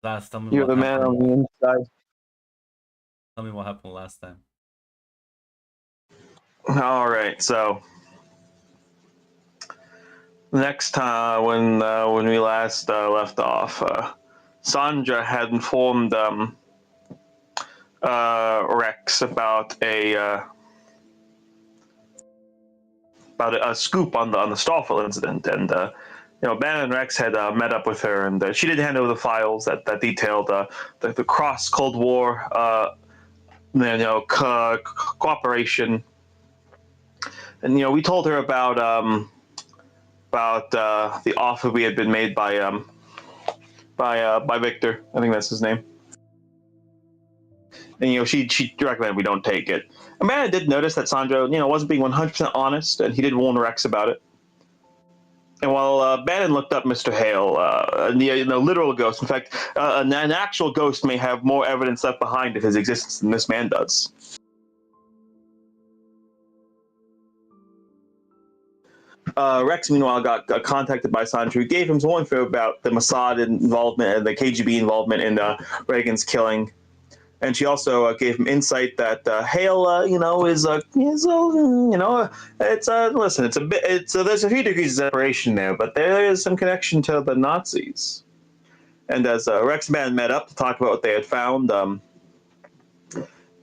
Last, tell me You're what the man on happened. the inside. Tell me what happened last time. All right, so next time when we last left off, Sandra had informed Rex about a scoop on the Stoffel incident, and Bannon and Rex had met up with her, and she did hand over the files that detailed the cross Cold War cooperation, and we told her about the offer we had been made by Victor. I think that's his name. And she recommended we don't take it. Amanda did notice that Sandro wasn't being 100% honest, and he did warn Rex about it. And while Bannon looked up Mr. Hale, the literal ghost, in fact, an actual ghost may have more evidence left behind of his existence than this man does. Rex, meanwhile, got contacted by Sandra, who gave him some info about the Mossad involvement and the KGB involvement in Reagan's killing. And she also gave him insight that Hale, listen, there's a few degrees of separation there, but there is some connection to the Nazis. And as Rex and Bannon met up to talk about what they had found,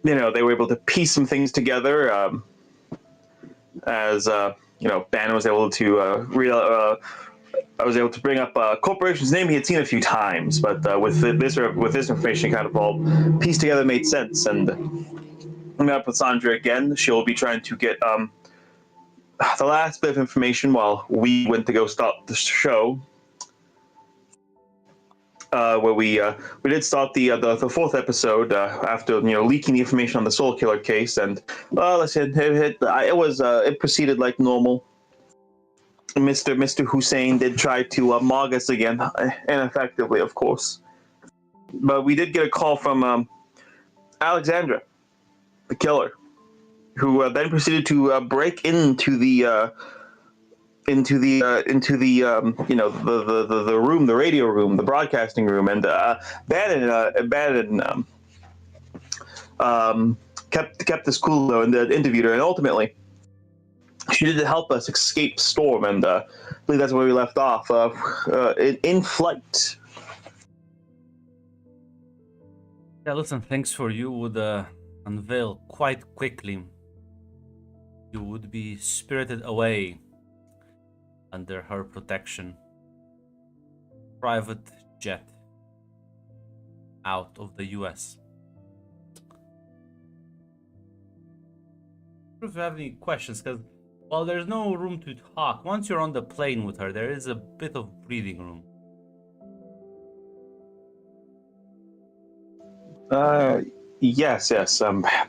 they were able to piece some things together. As Bannon was able to I was able to bring up a corporation's name he had seen a few times, but with this information kind of all pieced together made sense. And I'm up with Sandra again. She'll be trying to get the last bit of information while we went to go stop the show. Where we did start the fourth episode after leaking the information on the Soul Killer case, and listen, it proceeded like normal. Mr. Hussein did try to mog us again, ineffectively, of course. But we did get a call from Alexandra, the killer, who then proceeded to break into the room, the radio room, the broadcasting room, and Bannon kept this cool though and interviewed her, and ultimately she did help us escape Storm, and I believe that's where we left off. In flight. Yeah, listen, thanks for you would unveil quite quickly. You would be spirited away under her protection. Private jet out of the US. If you have any questions, because while there's no room to talk, once you're on the plane with her, there is a bit of breathing room. Yes.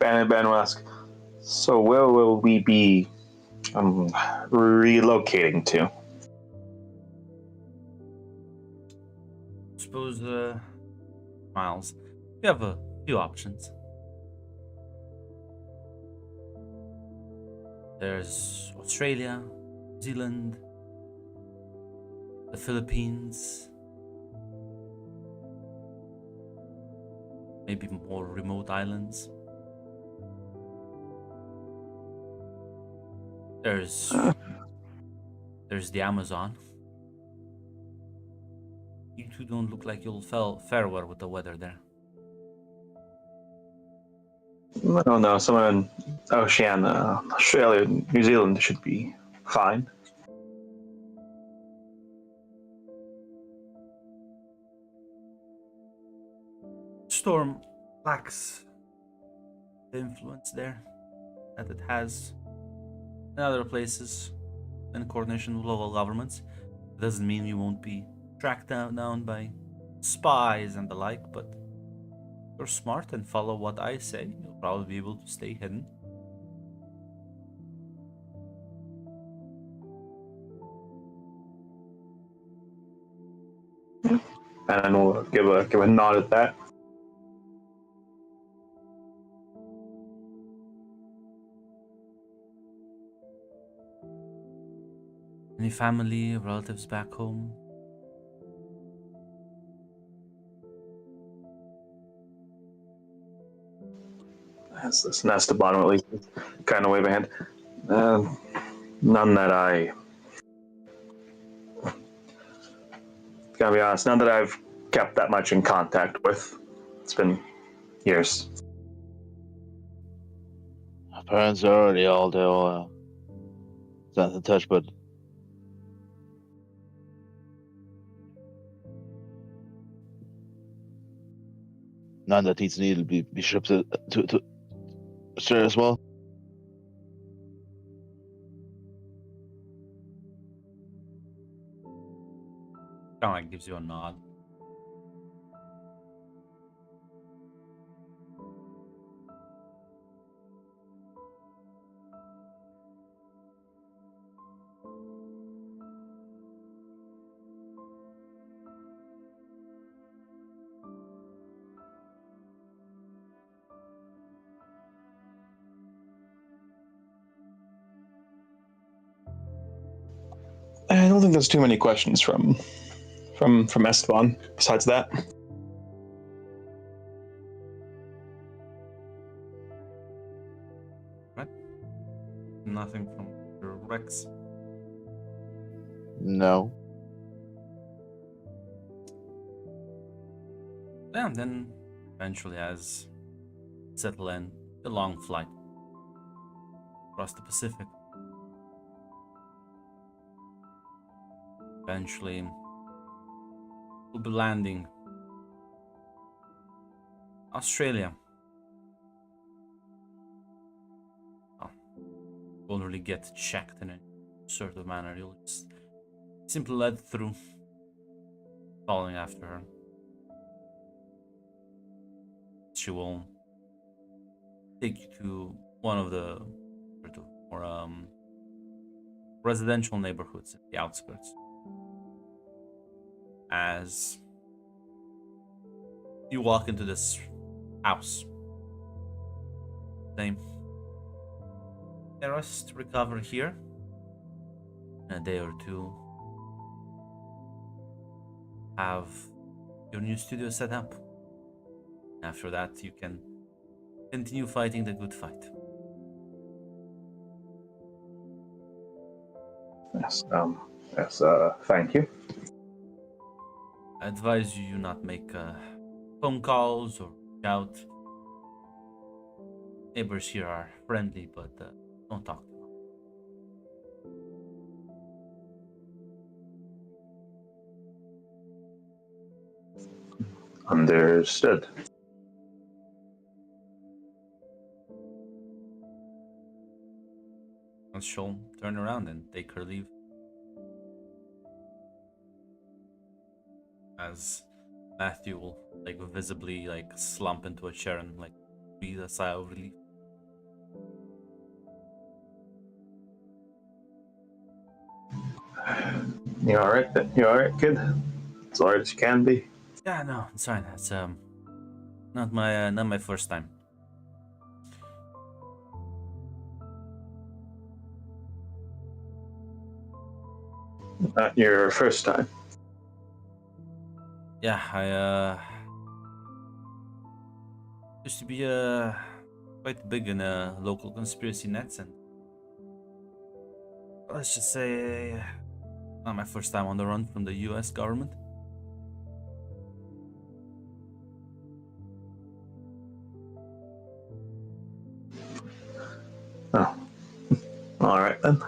Bannon will ask, so where will we be relocating to? Suppose, Miles, we have a few options. There's Australia, New Zealand, the Philippines, maybe more remote islands. There's the Amazon. You two don't look like you'll fare well with the weather there. No, somewhere in Oceania, Australia, New Zealand should be fine. Storm lacks the influence there that it has in other places in coordination with local governments. It doesn't mean you won't be tracked down by spies and the like, but you're smart and follow what I say. You'll probably be able to stay hidden. And we'll give a nod at that. Any family, relatives back home? This Esteban at least kind of wave a hand. None that I. Gotta be honest, none that I've kept that much in contact with. It's been years. Our parents are already all there. Not in touch, but none that needs to be shipped to Australia as well. Kind of like gives you a nod. I don't think there's too many questions from Esteban. Besides that, Nothing from your Rex. No. Yeah, then eventually as settle in a long flight across the Pacific. Eventually we'll be landing Australia. Won't really get checked in a sort of manner. You'll just simply led through, following after her. She will take you to one of the sort of more residential neighborhoods at the outskirts. As you walk into this house, same. The rest recover here in a day or two. Have your new studio set up. After that, you can continue fighting the good fight. yes. Thank you. I advise you not make phone calls or reach out. Neighbors here are friendly, but don't talk to them. Understood. And she'll turn around and take her leave. As Matthew will visibly slump into a chair and breathe a sigh of relief. You all right? You all right, kid? As alright as you can be. Yeah, no, it's fine. It's not my first time. Not your first time. Yeah, I used to be quite big in local conspiracy nets, and let's just say not my first time on the run from the U.S. government. Oh, all right then.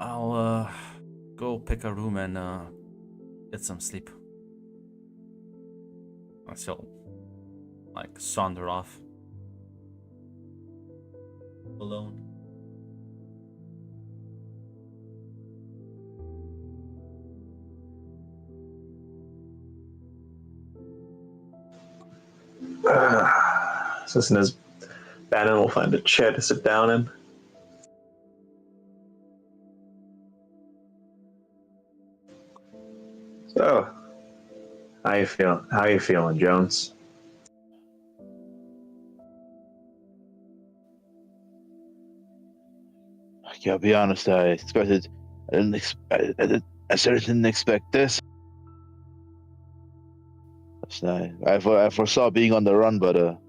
I'll go pick a room and get some sleep. I still saunter off alone. So as soon as Bannon will find a chair to sit down in. So, how you feeling? How you feeling, Jones? I gotta be honest. I certainly didn't expect this. I foresaw being on the run, but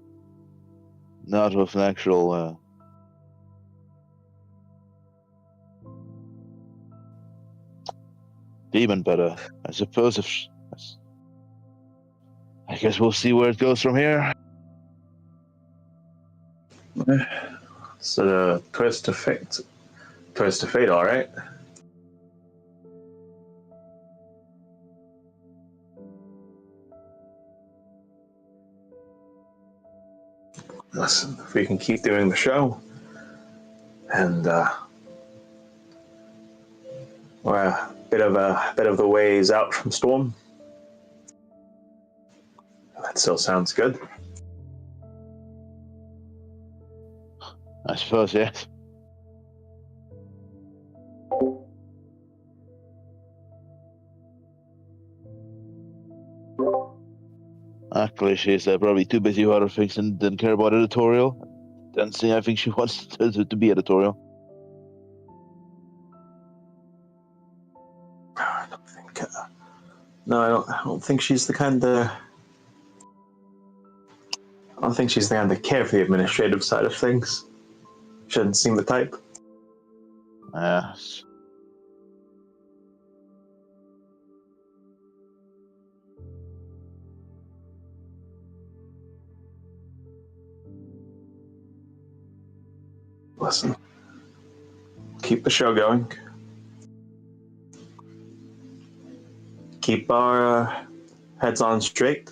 not with an actual. Demon, but I suppose if. I guess we'll see where it goes from here. So twist of fate. Twist of fate, all right. Listen, if we can keep doing the show, and we're a bit of the ways out from Storm. That still sounds good. I suppose, yes. Actually, she's probably too busy with other things and didn't care about editorial. I think she wants to be editorial. I don't think. No, I don't think she's the kind of. I don't think she's the kind to care for the administrative side of things. She doesn't seem the type. Yes. Listen, keep the show going. Keep our heads on straight.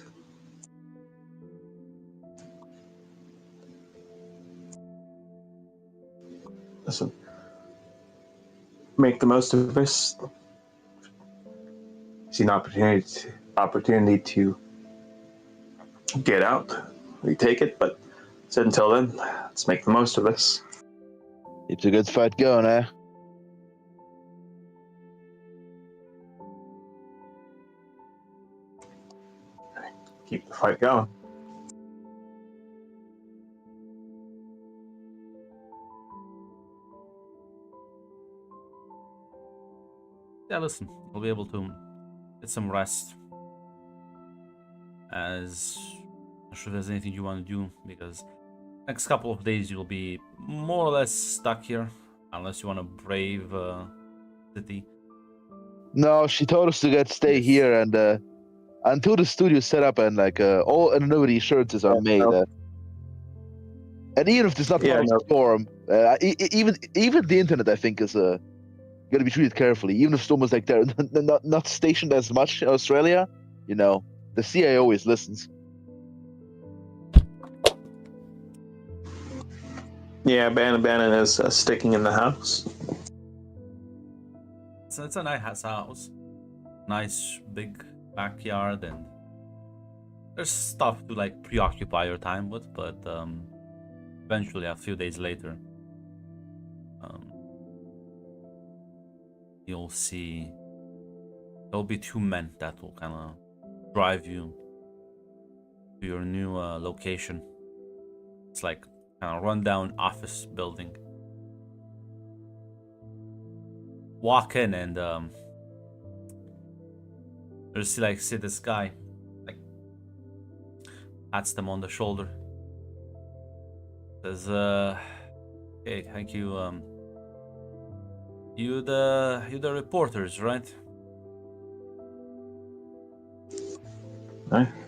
Listen, make the most of this. See an opportunity to get out. We take it, but said until then, let's make the most of this. Keeps a good fight going, eh? Keep the fight going. Yeah, listen, you'll be able to get some rest. As I'm not sure if there's anything you want to do, because next couple of days you'll be more or less stuck here, unless you want to brave city. No, she told us to stay Yes. here and until the studio's set up and all anonymity assurances are made. And even if there's not part of the Storm, even the internet, I think, is got to be treated carefully. Even if Storm was like there, not stationed as much in Australia, the CIA always listens. Yeah, Bannon is sticking in the house. So it's a nice house, nice big backyard, and there's stuff to like preoccupy your time with. But eventually, a few days later, you'll see there'll be two men that will kind of drive you to your new location. It's like kind of rundown office building. Walk in and just see this guy, like, pats them on the shoulder. Says, "Hey, thank you. You the reporters, right?"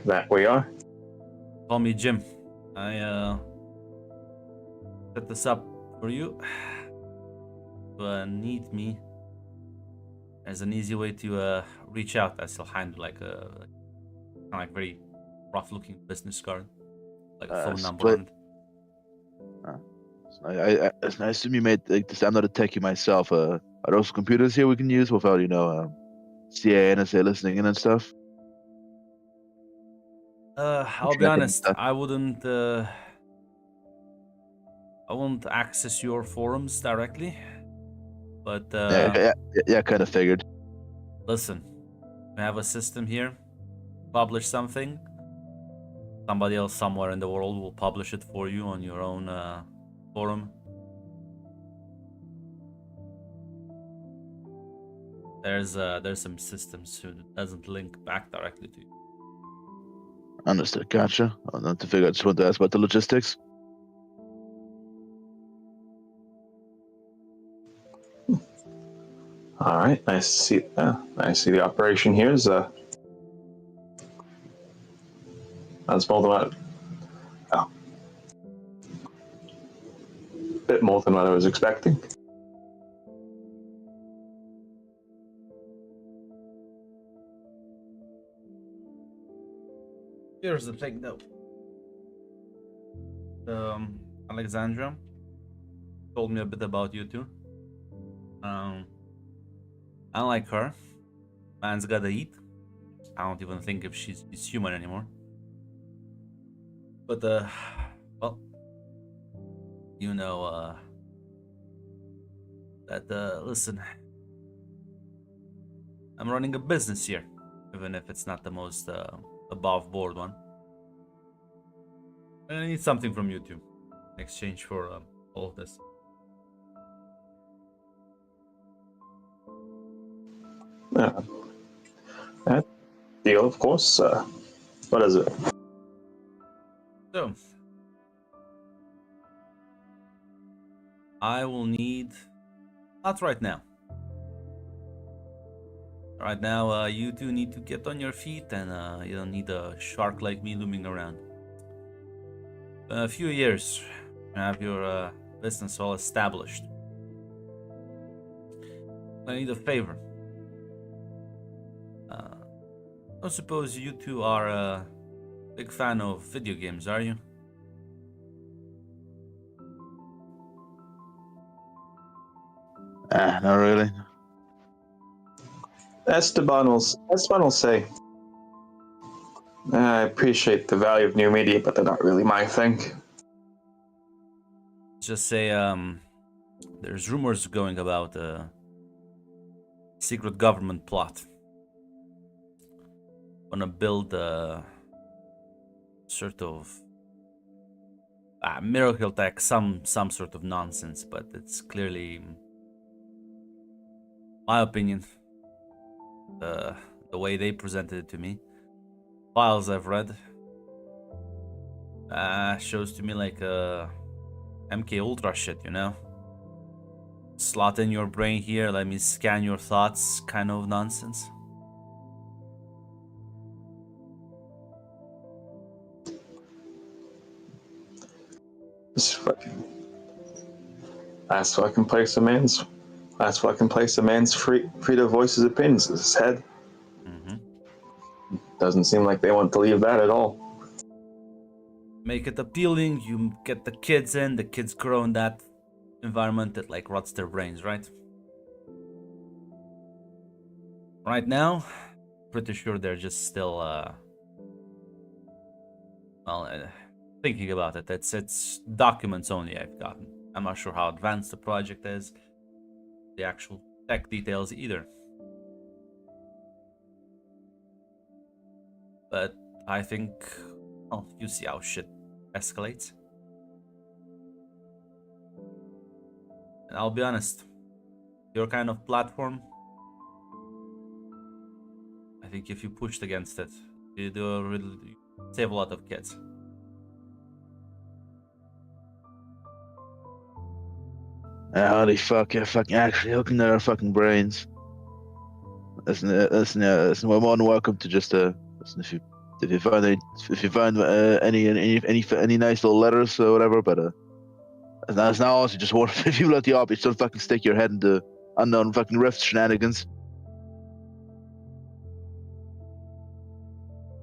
That we are. Call me Jim. I set this up for you. Need me. There's an easy way to reach out. I still hand like a kind of like very rough-looking business card, like a phone number. Split. I assume you made this. I'm not a techie myself. Are those computers here we can use without CIA, NSA listening in and stuff? I'll be honest. I wouldn't access your forums directly, but yeah, kind of figured. Listen, we have a system here. Publish something. Somebody else somewhere in the world will publish it for you on your own forum. There's some systems who doesn't link back directly to you. Understood. Gotcha. Not to figure. I just wanted to ask about the logistics. All right, nice to see. Nice to see the operation here is that's more than what. Oh, a bit more than what I was expecting. Here's the thing, though. Alexandra told me a bit about you two. Unlike her, man's gotta eat. I don't even think if she's human anymore. But well, you know that listen, I'm running a business here, even if it's not the most above board one. And I need something from you two in exchange for all of this. That deal, of course. What is it? So, I will need, not right now. Right now, you two need to get on your feet, and you don't need a shark like me looming around. In a few years, you have your business all established. I need a favor. I suppose you two are a big fan of video games, are you? Not really. Esteban will say. I appreciate the value of new media, but they're not really my thing. Just say, there's rumors going about a secret government plot. Wanna build a sort of miracle tech, some sort of nonsense, but it's clearly, my opinion, the way they presented it to me. Files I've read shows to me like MK Ultra shit, you know? Slot in your brain here, let me scan your thoughts kind of nonsense. That's fucking place a man's. That's fucking place a man's free to voice his opinions. His head. Doesn't seem like they want to leave that at all. Make it appealing. You get the kids in. The kids grow in that environment that like rots their brains, right? Right now, pretty sure they're just still thinking about it. It's documents only I've gotten. I'm not sure how advanced the project is, the actual tech details either. But I think, well, you see how shit escalates. And I'll be honest, your kind of platform, I think if you pushed against it, you save a lot of kids. Holy fuck, yeah, fucking actually hooking their fucking brains. Listen, we're more than welcome to just listen if you find any nice little letters or whatever, but it's now also just worth if you let the obvious don't fucking stick your head into unknown fucking rift shenanigans.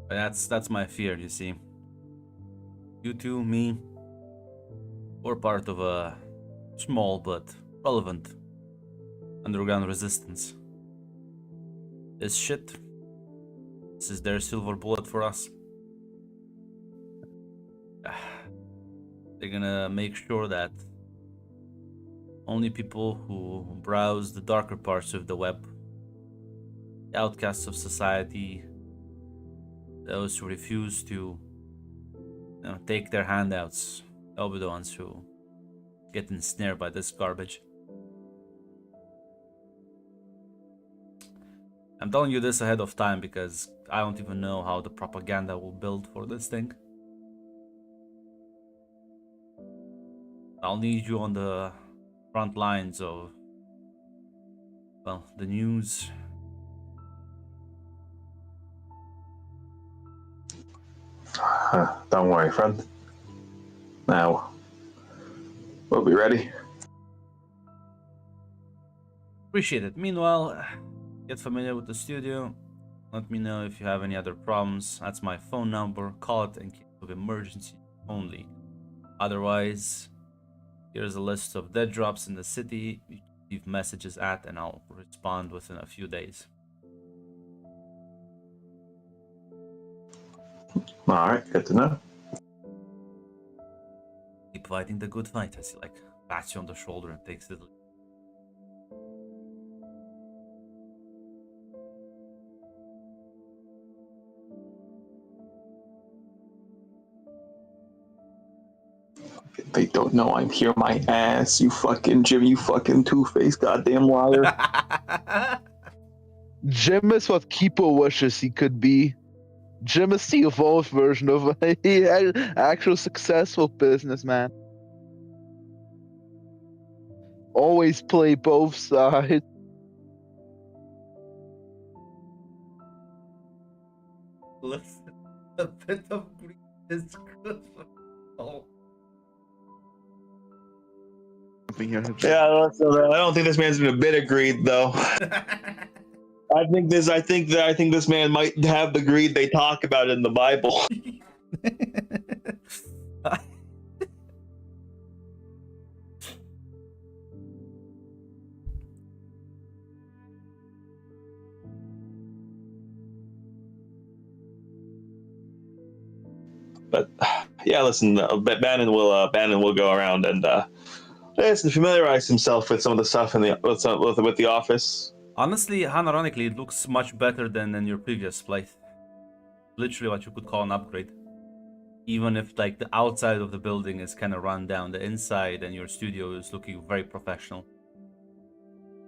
But that's my fear, you see. You two, me, we're part of a small but relevant underground resistance. This shit, this is their silver bullet for us. They're gonna make sure that only people who browse the darker parts of the web, the outcasts of society, those who refuse to take their handouts, they'll be the ones who get ensnared by this garbage. I'm telling you this ahead of time because I don't even know how the propaganda will build for this thing. I'll need you on the front lines of well, the news. Don't worry, friend. Now, we'll be ready. Appreciate it. Meanwhile, get familiar with the studio. Let me know if you have any other problems. That's my phone number. Call it in case of emergency only. Otherwise, here's a list of dead drops in the city. You can leave messages at, and I'll respond within a few days. All right, good to know. Keep fighting the good fight as he like pats you on the shoulder and takes it. They don't know I'm here, my ass. You fucking Jim, you fucking two-faced goddamn liar. Jim is what Kipo wishes he could be. Jim is the evolved version of an actual successful businessman. Always play both sides. Listen, a bit of greed is good for all. Yeah, I don't think this man's been a bit of greed though. I think this man might have the greed they talk about in the Bible. But yeah, listen, Bannon will go around and listen, familiarize himself with some of the stuff in the with the office. Honestly, unironically, it looks much better than in your previous playth. Literally what you could call an upgrade. Even if like the outside of the building is kind of run down, the inside and your studio is looking very professional.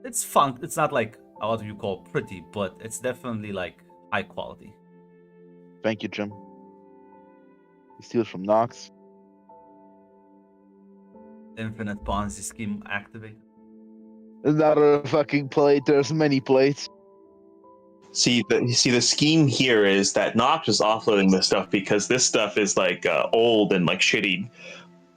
It's fun. It's not like what you call pretty, but it's definitely like high quality. Thank you, Jim. He steals from Knox. Infinite Ponzi scheme activate. Another fucking plate. There's many plates. See, the scheme here is that Nox is offloading this stuff because this stuff is like old and like shitty.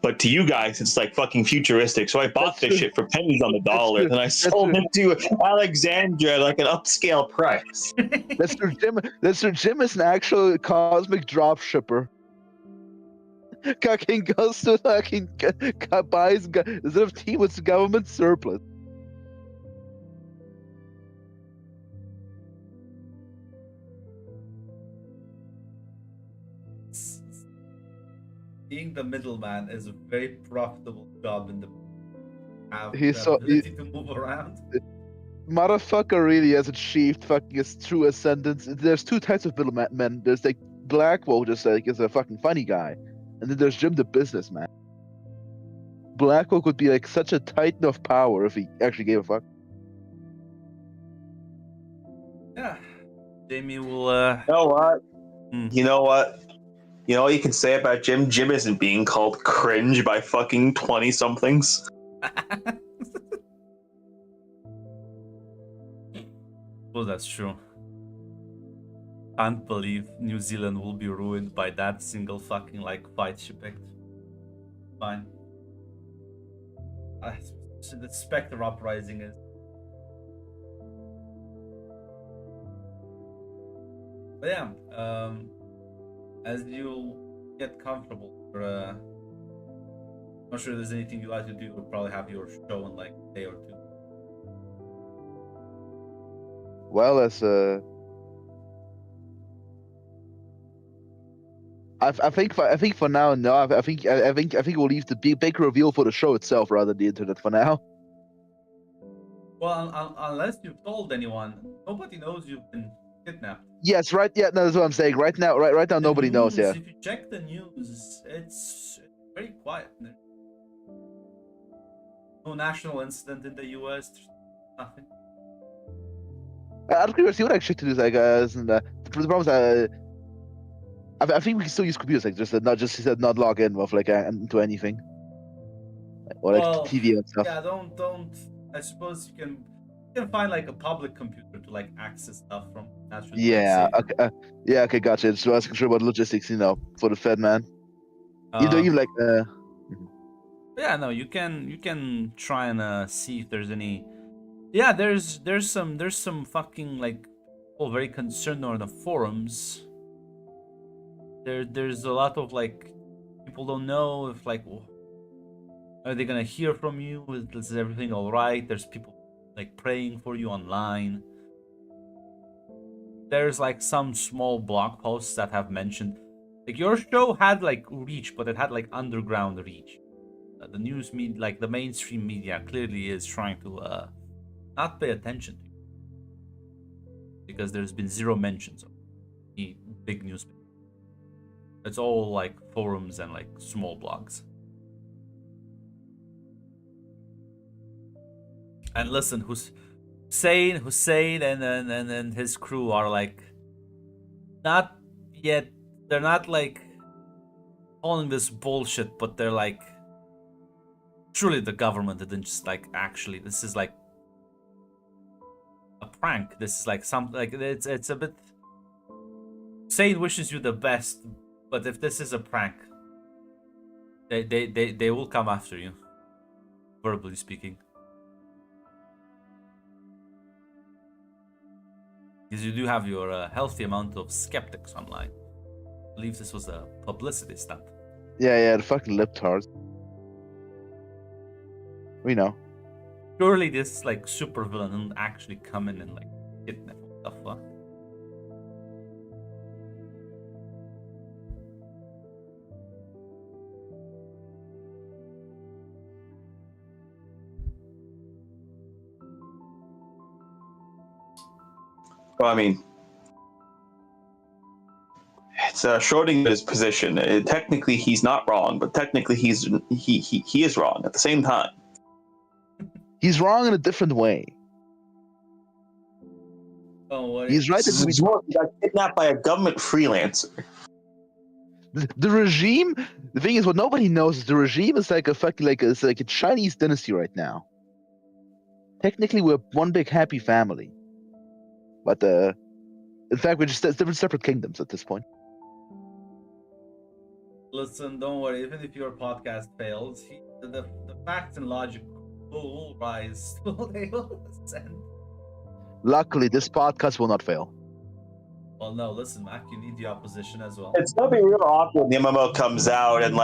But to you guys, it's like fucking futuristic. So I bought this shit for pennies on the dollar, and I sold it to Alexandra at like an upscale price. Mr. Jim is an actual cosmic drop shipper. Fucking goes to fucking buys instead of tea with government surplus. Being the middleman is a very profitable job in the He's ability to move around. Motherfucker really has achieved fucking his true ascendance. There's two types of middlemen. There's like Blackwell, just like is a fucking funny guy, and then there's Jim the businessman. Blackwell could be like such a titan of power if he actually gave a fuck. Yeah, Jamie will. You know what? You know what? You know what you can say about Jim? Jim isn't being called cringe by fucking 20-somethings. Well, that's true. Can't believe New Zealand will be ruined by that single fucking like fight she picked. Fine. So the Spectre Uprising is. But yeah, as you get comfortable, not sure there's anything you like to do. We'll probably have your show in like a day or two. Well, as I think for now, no. I think we'll leave the big reveal for the show itself rather than the internet for now. Well, unless you've told anyone, nobody knows you've been kidnapped. Yes, right. Yeah, no, that's what I'm saying. Right now, nobody knows. Yeah. If you check the news, it's very quiet. No national incident in the U.S. There's nothing. Out of curiosity, what I checked to do, like, the problem is, I think we can still use computers, like, just not log in with like into anything, or like TV and stuff. Yeah, don't. I suppose you can find like a public computer to like access stuff from. That should Yeah. be safer. Okay. Okay. Gotcha. Just asking sure about logistics, for the Fed man. You don't Uh, even like. yeah, no, you can try and see if there's any. Yeah, there's some fucking like people very concerned on the forums. There's a lot of like people don't know if like are they gonna hear from you? Is everything all right? There's people like praying for you online. There's like some small blog posts that have mentioned like your show had like reach, but it had like underground reach. The news media, like the mainstream media, clearly is trying to not pay attention to you because there's been zero mentions of the big news. It's all like forums and like small blogs. And listen, Hussein and his crew are like not yet. They're not like calling this bullshit, but they're like, surely the government didn't just like actually. This is like a prank. This is like something like it's a bit. Hussein wishes you the best, but if this is a prank, they will come after you, verbally speaking. Because you do have your healthy amount of skeptics online. I believe this was a publicity stunt. Yeah, the fucking libtards. We know. Surely this like supervillain didn't actually come in and like kidnap the fuck. Well, I mean, it's Schrodinger's position. Technically, he's not wrong, but technically, he is wrong at the same time. He's wrong in a different way. Oh, what? He's right. He got kidnapped by a government freelancer. The regime. The thing is, what nobody knows is the regime is like a fucking it's like a Chinese dynasty right now. Technically, we're one big happy family, but in fact, we're just different separate kingdoms at this point. Listen, don't worry. Even if your podcast fails, the facts and logic will rise. They will ascend. Luckily, this podcast will not fail. Well, no, listen, Mac, you need the opposition as well. It's gonna be real awkward when the MMO comes out and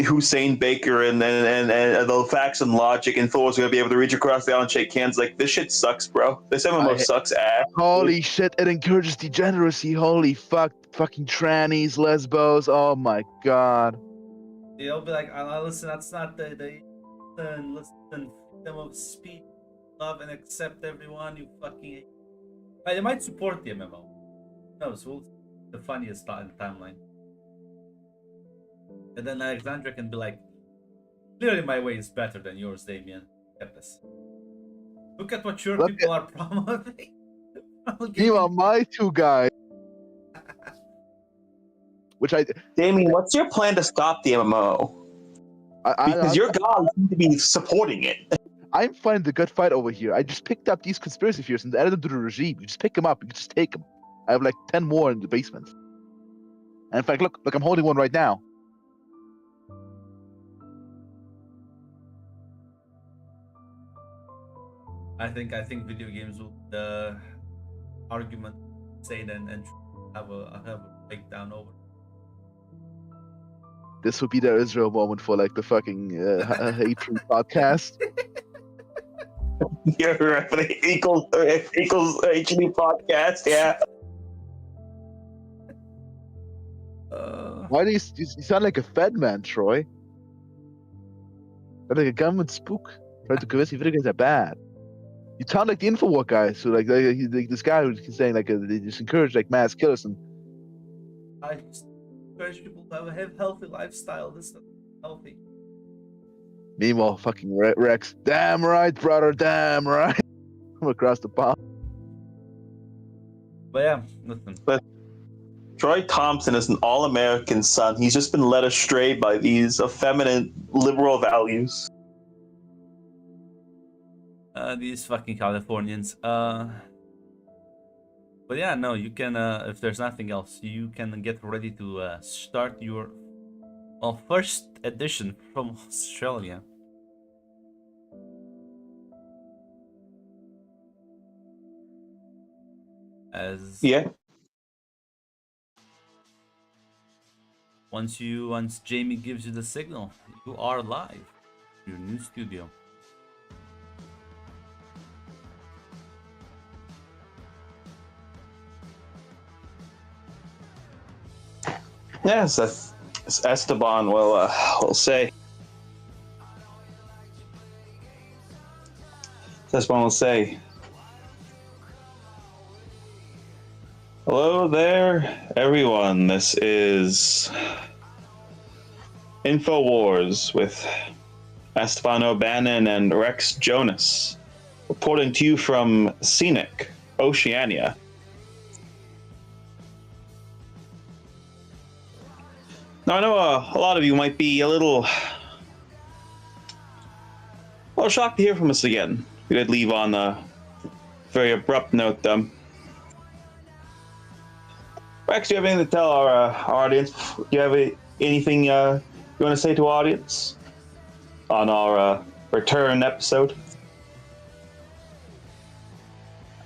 Hussein Baker and the facts and logic and Thor's gonna be able to reach across the aisle and shake hands. Like, this shit sucks, bro. This MMO sucks ass. Holy shit! It encourages degeneracy. Holy fucking trannies, lesbos. Oh my god. They'll be like, listen, that's not the listen, freedom of speech, love and accept everyone. You fucking. They might support the MMO. No, so we'll see the funniest thought in the timeline. And then Alexandra can be like, clearly my way is better than yours, Damien. Get this. Look at what your people are promoting. You are my two guys. Damien, what's your plan to stop the MMO? Because your gods seem to be supporting it. I'm fighting the good fight over here. I just picked up these conspiracy theories and added them to the regime. You just pick them up. You can just take them. I have like 10 more in the basement. And in fact, look, I'm holding one right now. I think video games will argument say and have a breakdown over. This would be their Israel moment for like the fucking hatred podcast. You're right, for the equals HD podcast, yeah. Why do you sound like a Fed man, Troy? Like a government spook trying to convince you video games are bad. You sound like the Infowar guys who like this guy who's saying like they just encourage like mass killers and. I just encourage people to have a healthy lifestyle. This is healthy. Meanwhile, fucking Rex. Damn right, brother. Damn right. I'm across the pond. But yeah, listen. But Troy Thompson is an all-American son. He's just been led astray by these effeminate liberal values. These fucking Californians. But yeah, no, you can. If there's nothing else, you can get ready to start your first edition from Australia. As Yeah. once Jamie gives you the signal, you are live. Your new studio. Yes, Esteban will say. Esteban will say. Hello there, everyone. This is InfoWars with Esteban O'Bannon and Rex Jonas, reporting to you from scenic Oceania. Now, I know a lot of you might be a little shocked to hear from us again. We did leave on a very abrupt note. Rex, do you have anything to tell our audience? Do you have anything you want to say to our audience on our return episode?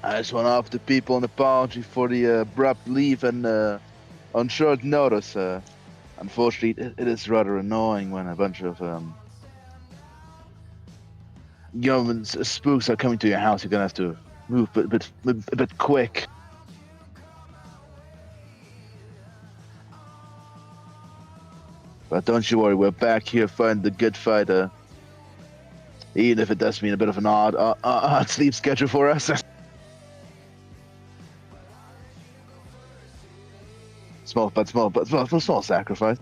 I just want to offer the people an apology for the abrupt leave and on short notice. Unfortunately, it is rather annoying when a bunch of government spooks are coming to your house. You're gonna have to move a bit quick. But don't you worry, we're back here fighting the good fight. Even if it does mean a bit of an odd sleep schedule for us. small sacrifice.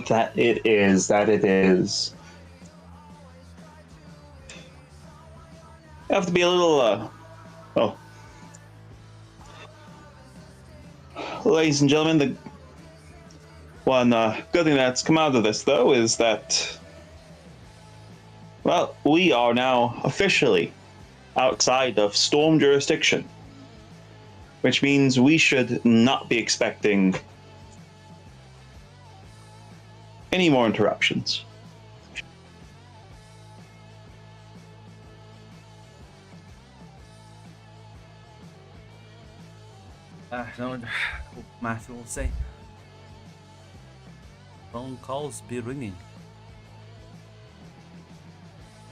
That it is. You have to be a little, Ladies and gentlemen, the one good thing that's come out of this, though, is that, well, we are now officially outside of storm jurisdiction, which means we should not be expecting any more interruptions. No, Matthew will say. Phone calls be ringing.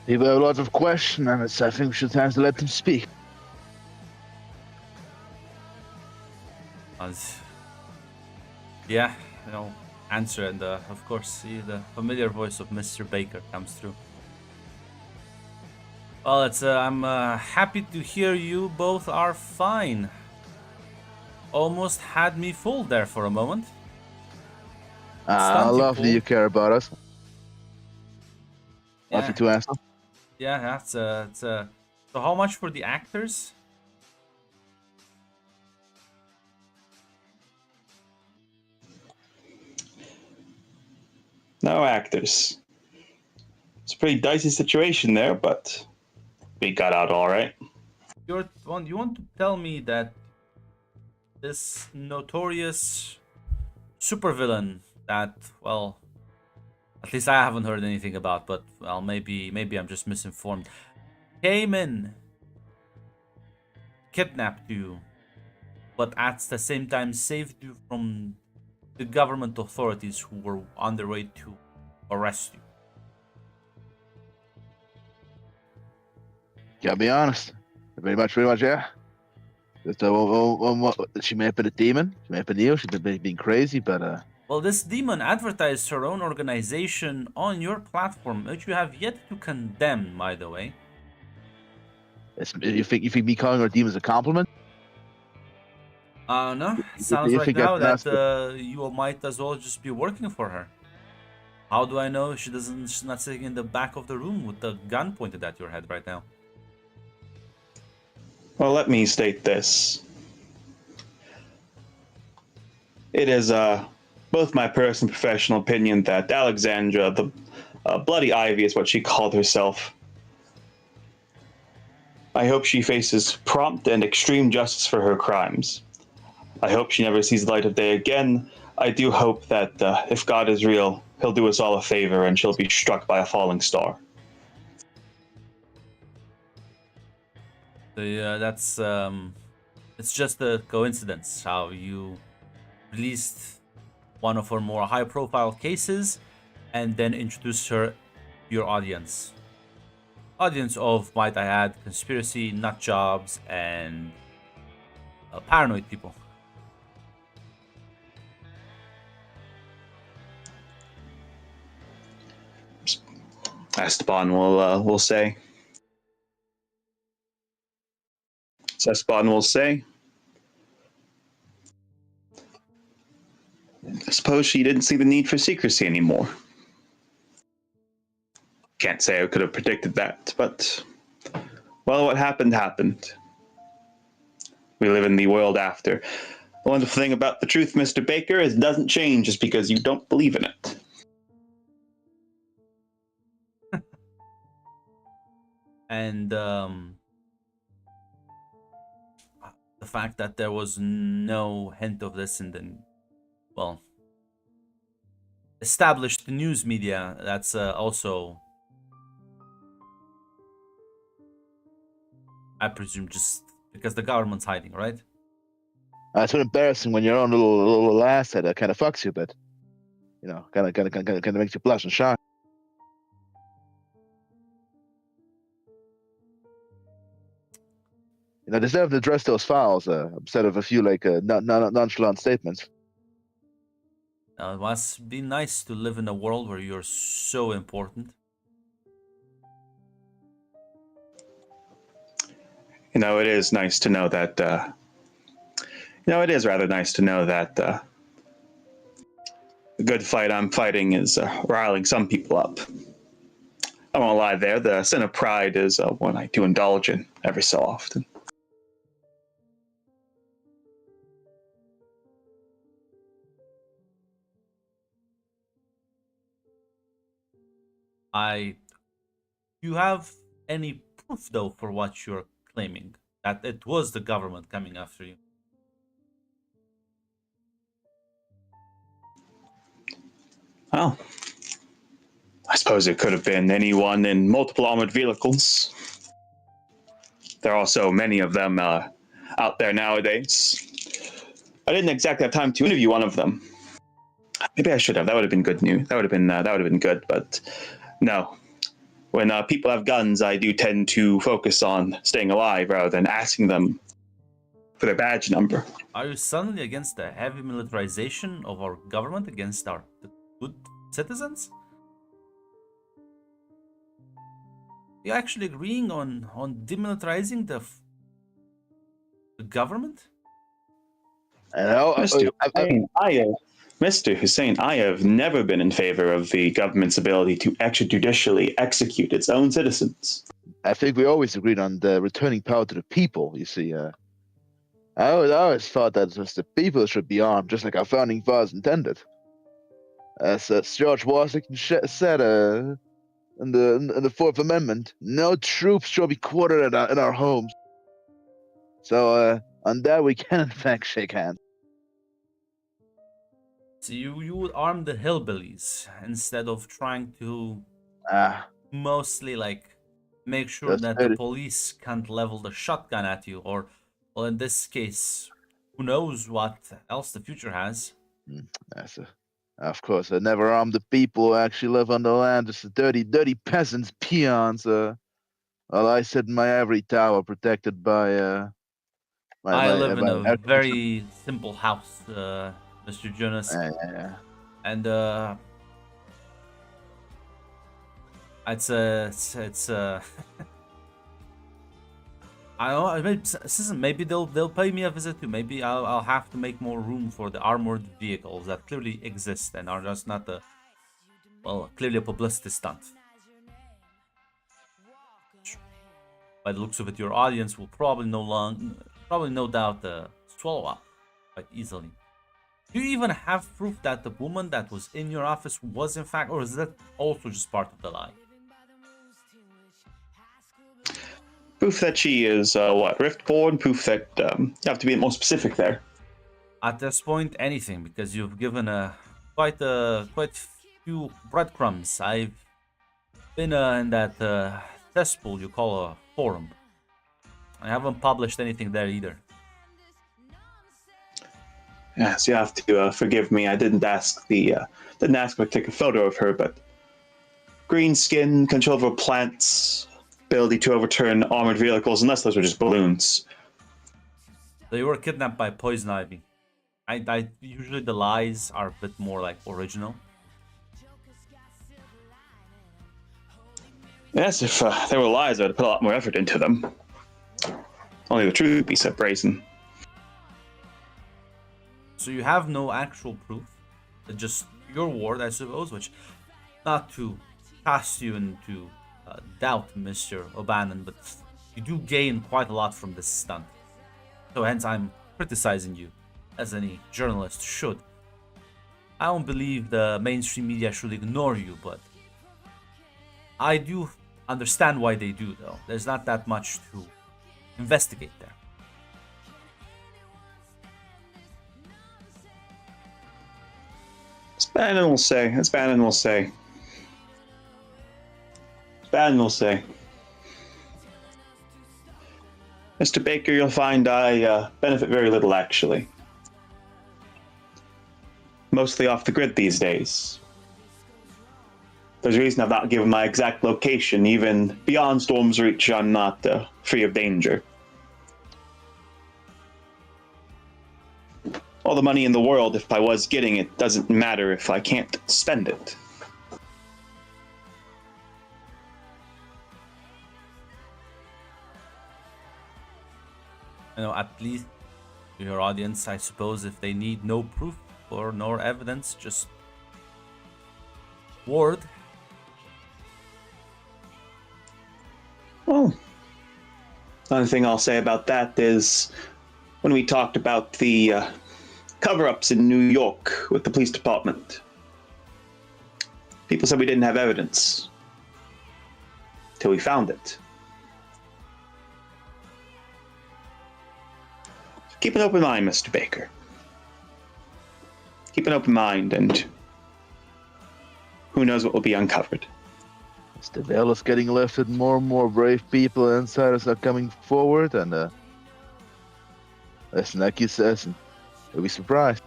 People have a lot of questions, and I think we should have to let them speak. Yeah, answer, and of course, see the familiar voice of Mr. Baker comes through. Well, I'm happy to hear you both are fine. Almost had me fooled there for a moment. I love that you care about us. Yeah. Nothing to answer. Yeah, that's so how much for the actors? No actors. It's a pretty dicey situation there, but we got out all right. You want to tell me that this notorious supervillain that, well, at least I haven't heard anything about, but well, maybe I'm just misinformed, came in, kidnapped you, but at the same time saved you from the government authorities who were on their way to arrest you. Gotta be honest. Pretty much, yeah. She may have been a demon. She may have been evil. She may have been crazy, but Well, this demon advertised her own organization on your platform, which you have yet to condemn, by the way. You think me calling her demon is a compliment? No. It sounds like now that you might as well just be working for her. How do I know she's not sitting in the back of the room with the gun pointed at your head right now? Well, let me state this. It is both my personal and professional opinion that Alexandra, the Bloody Ivy is what she called herself. I hope she faces prompt and extreme justice for her crimes. I hope she never sees the light of day again. I do hope that if God is real, he'll do us all a favor and she'll be struck by a falling star. That's it's just a coincidence how you released one of her more high-profile cases and then introduced her to your audience. Audience of, might I add, conspiracy, nut jobs, and paranoid people. Esteban will say. Esteban will say. I suppose she didn't see the need for secrecy anymore. Can't say I could have predicted that, but well, what happened happened. We live in the world after. The wonderful thing about the truth, Mr. Baker, is it doesn't change just because you don't believe in it. And the fact that there was no hint of this in the, well, established news media, that's also, I presume, just because the government's hiding, right? It's so embarrassing when your own little asset that kind of fucks you, but you know, kind of makes you blush and shock. You know, they still have to address those files instead of a few like nonchalant statements. It must be nice to live in a world where you're so important. You know, it is nice to know that. It is rather nice to know that the good fight I'm fighting is riling some people up. I won't lie there. The sin of pride is one I do indulge in every so often. You have any proof though for what you're claiming, that it was the government coming after you? Well, I suppose it could have been anyone in multiple armored vehicles. There are so many of them out there nowadays. I didn't exactly have time to interview one of them. Maybe I should have. That would have been good news. That would have been good. But no. When people have guns, I do tend to focus on staying alive rather than asking them for their badge number. Are you suddenly against the heavy militarization of our government against the good citizens? You're actually agreeing on demilitarizing the government? Mr. Hussein, I have never been in favor of the government's ability to extrajudicially execute its own citizens. I think we always agreed on the returning power to the people. You see, I always thought that just the people should be armed, just like our founding fathers intended. As George Washington said in the Fourth Amendment, no troops shall be quartered in our homes. So on that we can in fact shake hands. So you would arm the hillbillies instead of trying to mostly like make sure that the police can't level the shotgun at you, or well, in this case, who knows what else the future has. Of course, I never arm the people who actually live on the land, just the dirty peasants, peons. While I sit in my ivory tower protected by I live in a very simple house, Mr. Jonas. And it's I don't know. Maybe they'll pay me a visit too. Maybe I'll have to make more room for the armored vehicles that clearly exist and are just not clearly a publicity stunt. By the looks of it, your audience will probably no doubt swallow up quite easily. Do you even have proof that the woman that was in your office was in fact, or is that also just part of the lie? Proof that she is what, Riftborn? Proof that you have to be more specific there. At this point, anything, because you've given quite few breadcrumbs. I've been in that cesspool you call a forum. I haven't published anything there either. Yes, you have to forgive me. I didn't ask her to take a photo of her, but green skin, control over plants, ability to overturn armored vehicles, unless those were just balloons. They were kidnapped by Poison Ivy. I usually the lies are a bit more like original. Yes, if they were lies, I'd put a lot more effort into them. Only the truth would be so brazen. So you have no actual proof, just your word, I suppose, which, not to cast you into doubt, Mr. O'Bannon, but you do gain quite a lot from this stunt. So hence I'm criticizing you, as any journalist should. I don't believe the mainstream media should ignore you, but I do understand why they do, though. There's not that much to investigate there. Bannon will say. As Bannon will say. Bannon will say. Mr. Baker, you'll find I benefit very little, actually. Mostly off the grid these days. There's a reason I've not given my exact location. Even beyond Storm's reach, I'm not free of danger. All the money in the world, if I was getting it, doesn't matter if I can't spend it. At least to your audience, I suppose, if they need no proof or no evidence, just word. Well, the only thing I'll say about that is when we talked about the cover-ups in New York with the police department, people said we didn't have evidence till we found it. Keep an open mind, Mr. Baker. Keep an open mind, and who knows what will be uncovered. The veil is getting lifted. More and more brave people and insiders are coming forward, and listen, like you said, you'll be surprised.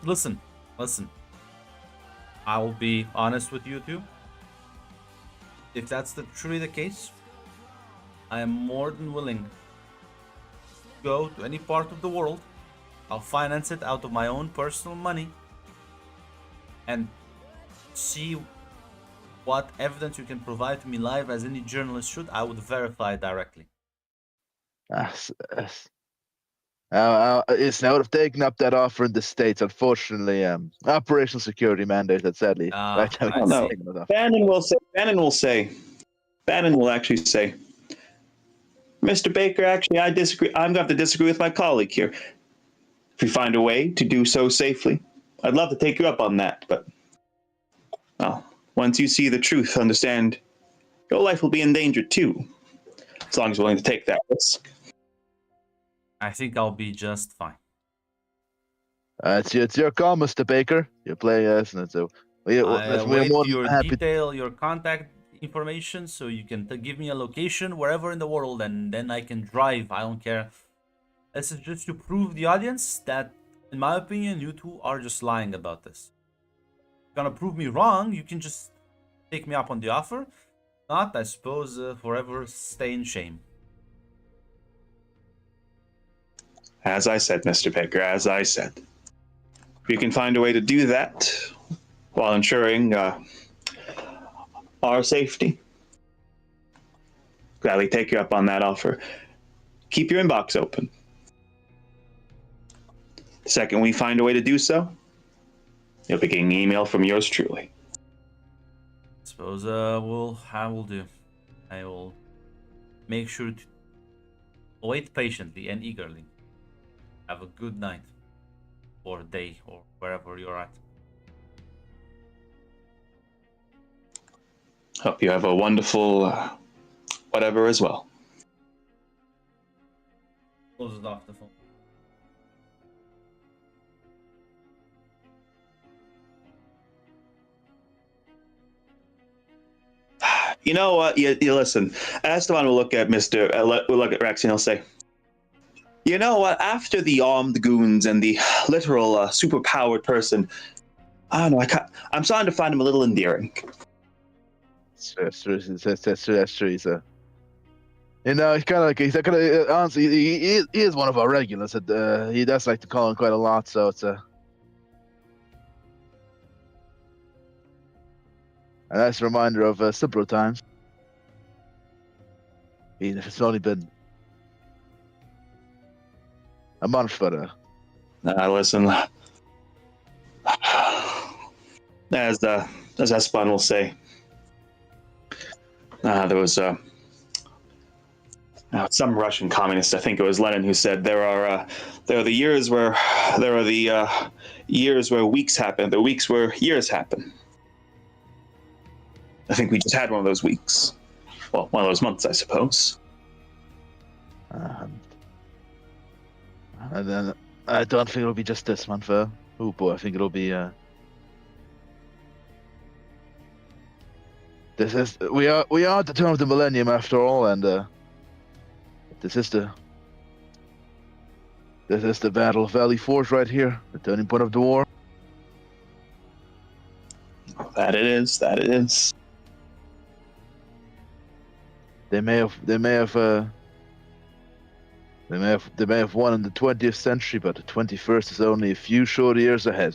Listen. I will be honest with you two. If that's truly the case, I am more than willing to go to any part of the world. I'll finance it out of my own personal money and see what evidence you can provide to me live, as any journalist should. I would verify directly. It's now have taken up that offer in the States. Unfortunately, operational security mandate that sadly. I No. Bannon will actually say, Mr. Baker, actually, I disagree. I'm going to have to disagree with my colleague here. If we find a way to do so safely, I'd love to take you up on that, but well, once you see the truth, understand your life will be in danger too, as long as you're willing to take that risk. I think I'll be just fine. It's your call, Mr. Baker. You play us, and so we're wait more for your than happy. detail, your contact information, so you can give me a location wherever in the world, and then I can drive. I don't care. This is just to prove the audience that, in my opinion, you two are just lying about this. If you're gonna prove me wrong, you can just take me up on the offer. Not, I suppose, forever stay in shame. As I said, Mr. Baker, as I said. If you can find a way to do that while ensuring our safety, gladly take you up on that offer. Keep your inbox open. The second we find a way to do so, you'll be getting an email from yours truly. Suppose I will do. I will make sure to wait patiently and eagerly. Have a good night. Or day, or wherever you're at. Hope you have a wonderful whatever as well. Closes off the phone. You know what? You listen. Esteban will look at will look at Rex and he'll say, "You know what? After the armed goons and the literal superpowered person, I don't know. I'm starting to find him a little endearing." That's true. He's a, you know, he's kind of honestly, he is one of our regulars. He does like to call him quite a lot, so it's a nice reminder of simpler times. Even if it's only been a month, but listen. As Esteban will say, there was some Russian communist, I think it was Lenin, who said there are the years where years where weeks happen, the weeks where years happen. I think we just had one of those weeks. Well, one of those months, I suppose. and then I don't think it'll be just this month. Oh boy, I think it'll be. We are at the turn of the millennium after all, and this is the Battle of Valley Forge right here, the turning point of the war. That it is. They may have won in the 20th century, but the 21st is only a few short years ahead.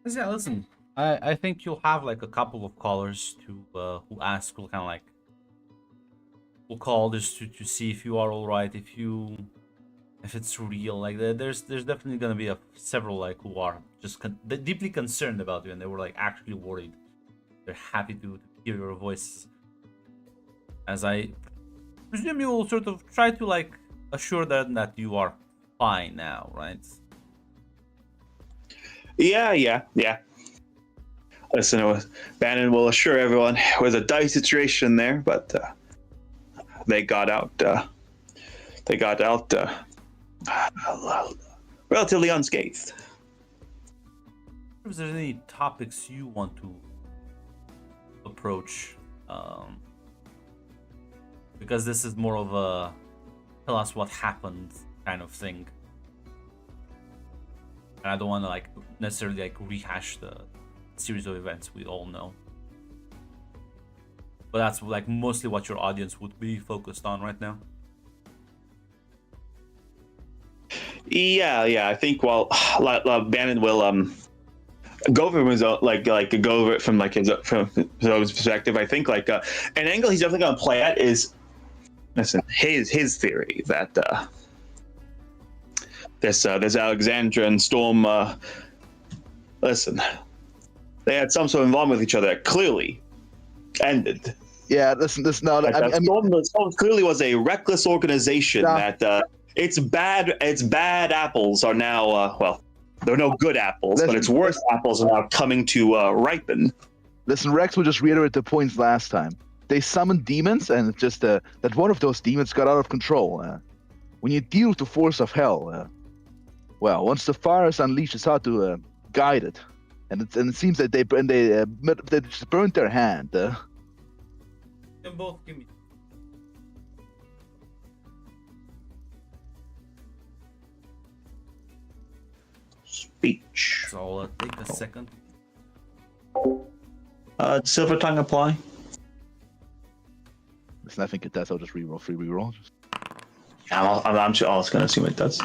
Yeah, listen. I think you'll have like a couple of callers to who ask, will kind of like will call just to see if you are all right, if it's real. Like there's definitely gonna be several like who are just deeply concerned about you, and they were like actually worried. They're happy to hear your voice, as I presume you will sort of try to like assure them that you are fine now, right? Yeah. Listen, Bannon will assure everyone it was a dicey situation there, but they got out. Relatively unscathed. Is there any topics you want to approach? Because this is more of a tell us what happened kind of thing. And I don't want to like necessarily like rehash the series of events we all know. But that's like mostly what your audience would be focused on right now. Yeah. I think Bannon will go over his go over it from his perspective. I think an angle he's definitely gonna play at is his theory that this Alexandra and Storm they had some sort of involvement with each other that clearly ended. Yeah, listen. No, Storm clearly was a reckless organization that its bad apples are now there are no good apples, but its worst apples are now coming to ripen. Listen, Rex will just reiterate the points last time. They summoned demons, and it's just that one of those demons got out of control. When you deal with the force of hell, once the fire is unleashed, it's hard to guide it, and it seems that they just burned their hand. You can both give me. Speech. So I'll take a second. Silver Tongue apply. Listen, I think it does. I'll just free reroll. I'm sure I was going to assume it does.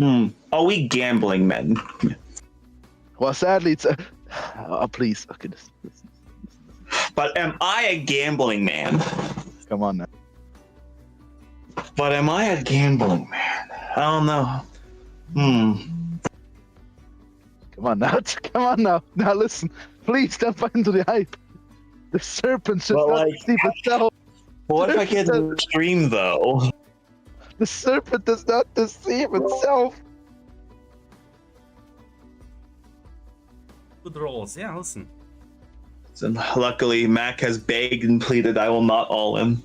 Are we gambling men? Well, sadly, it's please. Okay, But am I a gambling man? Come on now. But am I a gambling man? I don't know. Come on now. Come on now. Now listen. Please don't buy into the hype. The serpent should But, not like, deceive itself. What if I get the stream though? The serpent does not deceive itself. Good rolls. Yeah, listen. And luckily, Mac has begged and pleaded I will not all in.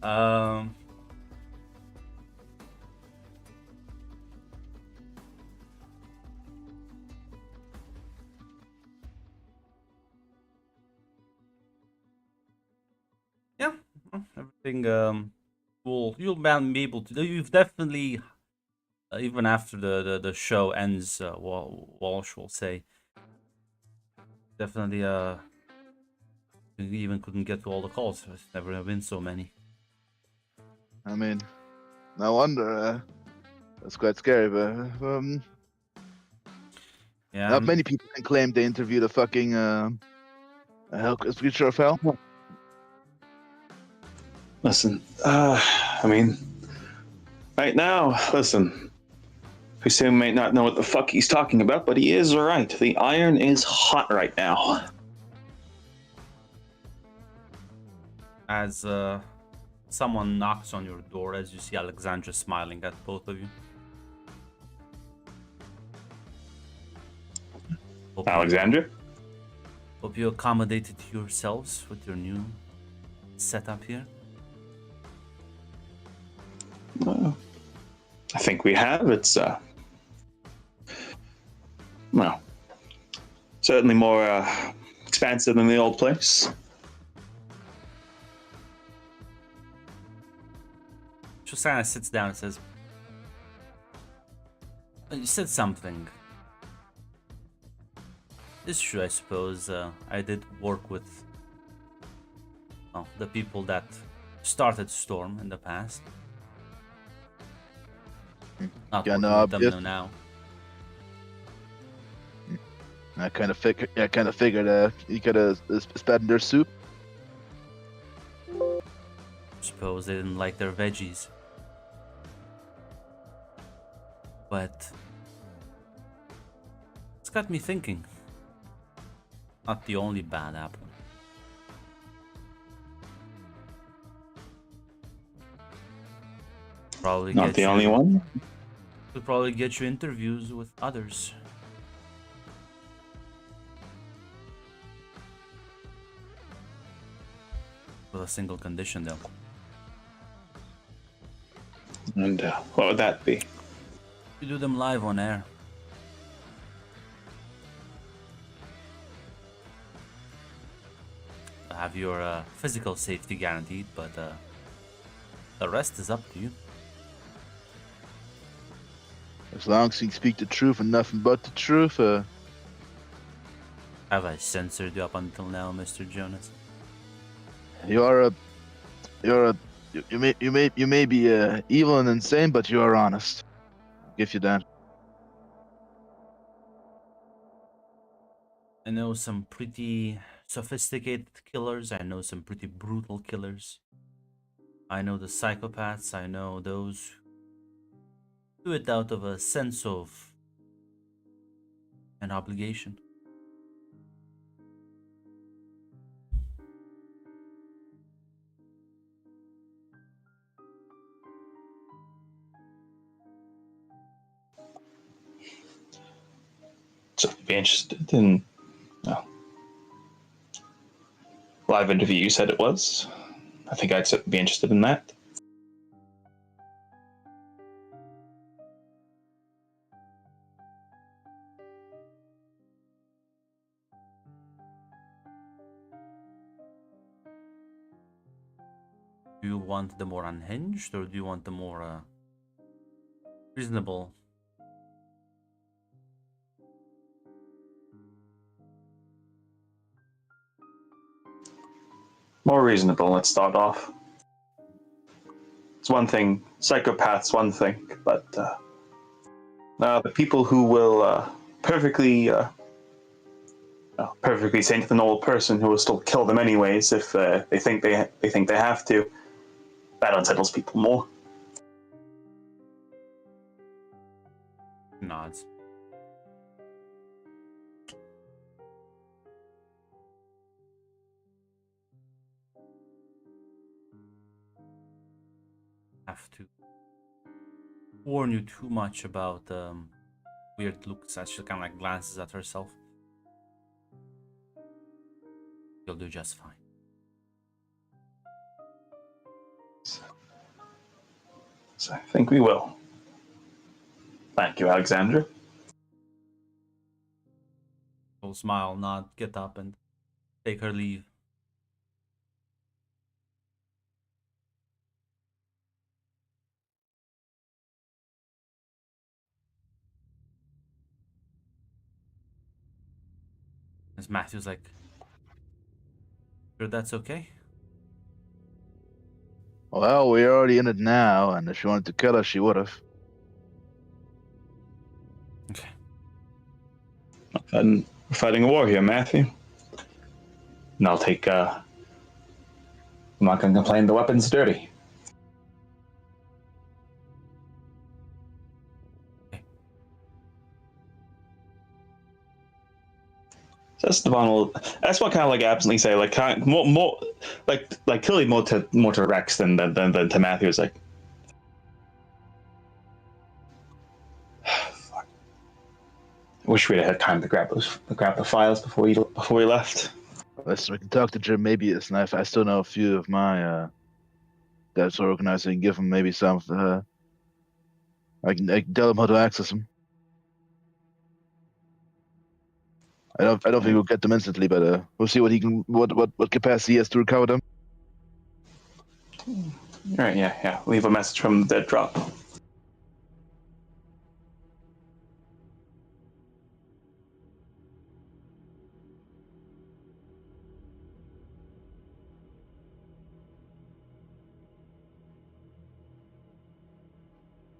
um. Yeah, everything. You'll be able to. You've definitely, even after the show ends, Walsh will say, definitely. You even couldn't get to all the calls. There's never been so many. I mean, no wonder. That's quite scary, but Yeah. not many people can claim they interviewed a fucking creature of hell. Listen, I mean, right now, listen. Hussein may not know what the fuck he's talking about, but he is right. The iron is hot right now. As someone knocks on your door, as you see Alexandra smiling at both of you. Alexandra? Hope you accommodated yourselves with your new setup here. I think we have. It's well, certainly more expansive than the old place. Shosanna sits down and says, "You said something. It's true, I suppose. I did work with the people that started Storm in the past. Not Yeah, working no, with them obvious. now. I kind of figured you could have spat in their soup. Suppose they didn't like their veggies. But it's got me thinking. Not the only bad apple. Probably Not get the you- only one. Could probably get you interviews with others. With a single condition, though. And what would that be? You do them live on air. Have your physical safety guaranteed, but the rest is up to you. As long as you speak the truth and nothing but the truth. Have I censored you up until now, Mr. Jonas? You may be evil and insane, but you are honest. I'll give you that. I know some pretty sophisticated killers. I know some pretty brutal killers. I know the psychopaths. I know those who do it out of a sense of an obligation. So be interested in live interview. You said it was. I think I'd be interested in that. Do you want the more unhinged, or do you want the more reasonable? More reasonable. Let's start off. It's one thing. Psychopaths, one thing, but the people who will perfectly perfectly sane to the normal person who will still kill them anyways if they think they have to. That unsettles people more. Nods. Have to warn you too much about weird looks as she kind of like glances at herself. You'll do just fine. So I think we will. Thank you, Alexandra. She'll smile, nod, get up, and take her leave. As Matthew's like, sure that's okay? Well, we're already in it now, and if she wanted to kill us, she would have. Okay. And we're fighting a war here, Matthew. And I'll take. I'm not going to complain. The weapon's dirty. So Esteban kind of like absently say like more like clearly more to Rex than to Matthew. Is like, fuck. Wish we'd had time to grab the files before we left. Listen, we can talk to Jim. Maybe it's nice. I still know a few of my guys who are organized. And give them maybe some. I can tell them how to access them. I don't think we'll get them instantly, but we'll see what capacity he has to recover them. All right, yeah. Leave a message from the dead drop.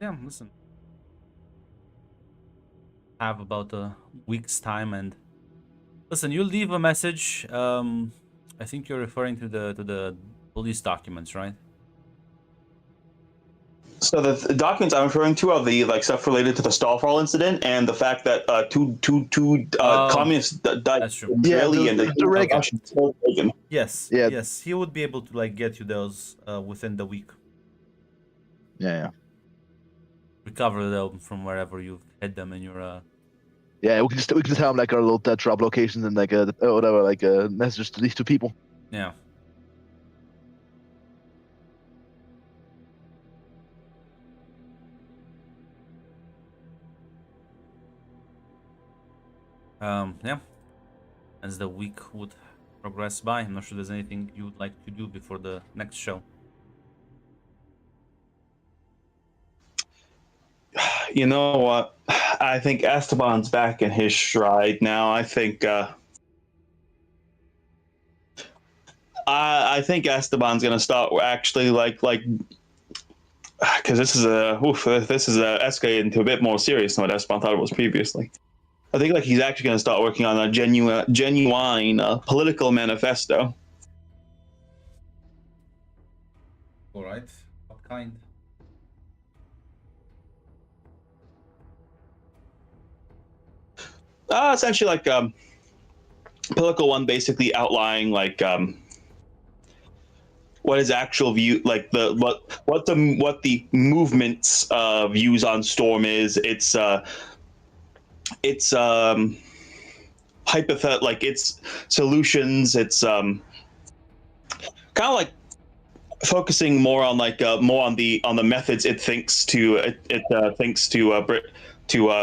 Yeah, listen. Have about a week's time, and listen, you leave a message. I think you're referring to the police documents, right? So the documents I'm referring to are the like stuff related to the Starfall incident and the fact that two communists died. That's true. Israeli and the Reagan. Russian. Yes. Yeah. Yes, he would be able to like get you those within the week. Yeah. Recover them from wherever you've hid them in your. Yeah, we can just have like our little dead drop locations and like whatever, like messages to these two people. Yeah. Yeah. As the week would progress by, I'm not sure there's anything you would like to do before the next show. You know what? I think Esteban's back in his stride now. I think I think Esteban's gonna start actually like because this is escalated into a bit more serious than what Esteban thought it was previously. I think like he's actually gonna start working on a genuine political manifesto. All right. What kind? Essentially like political one, basically outlining like what his actual view, like what the movement's views on Storm is. It's hypothetical, like its solutions. It's kind of like focusing more on like more on the methods it thinks to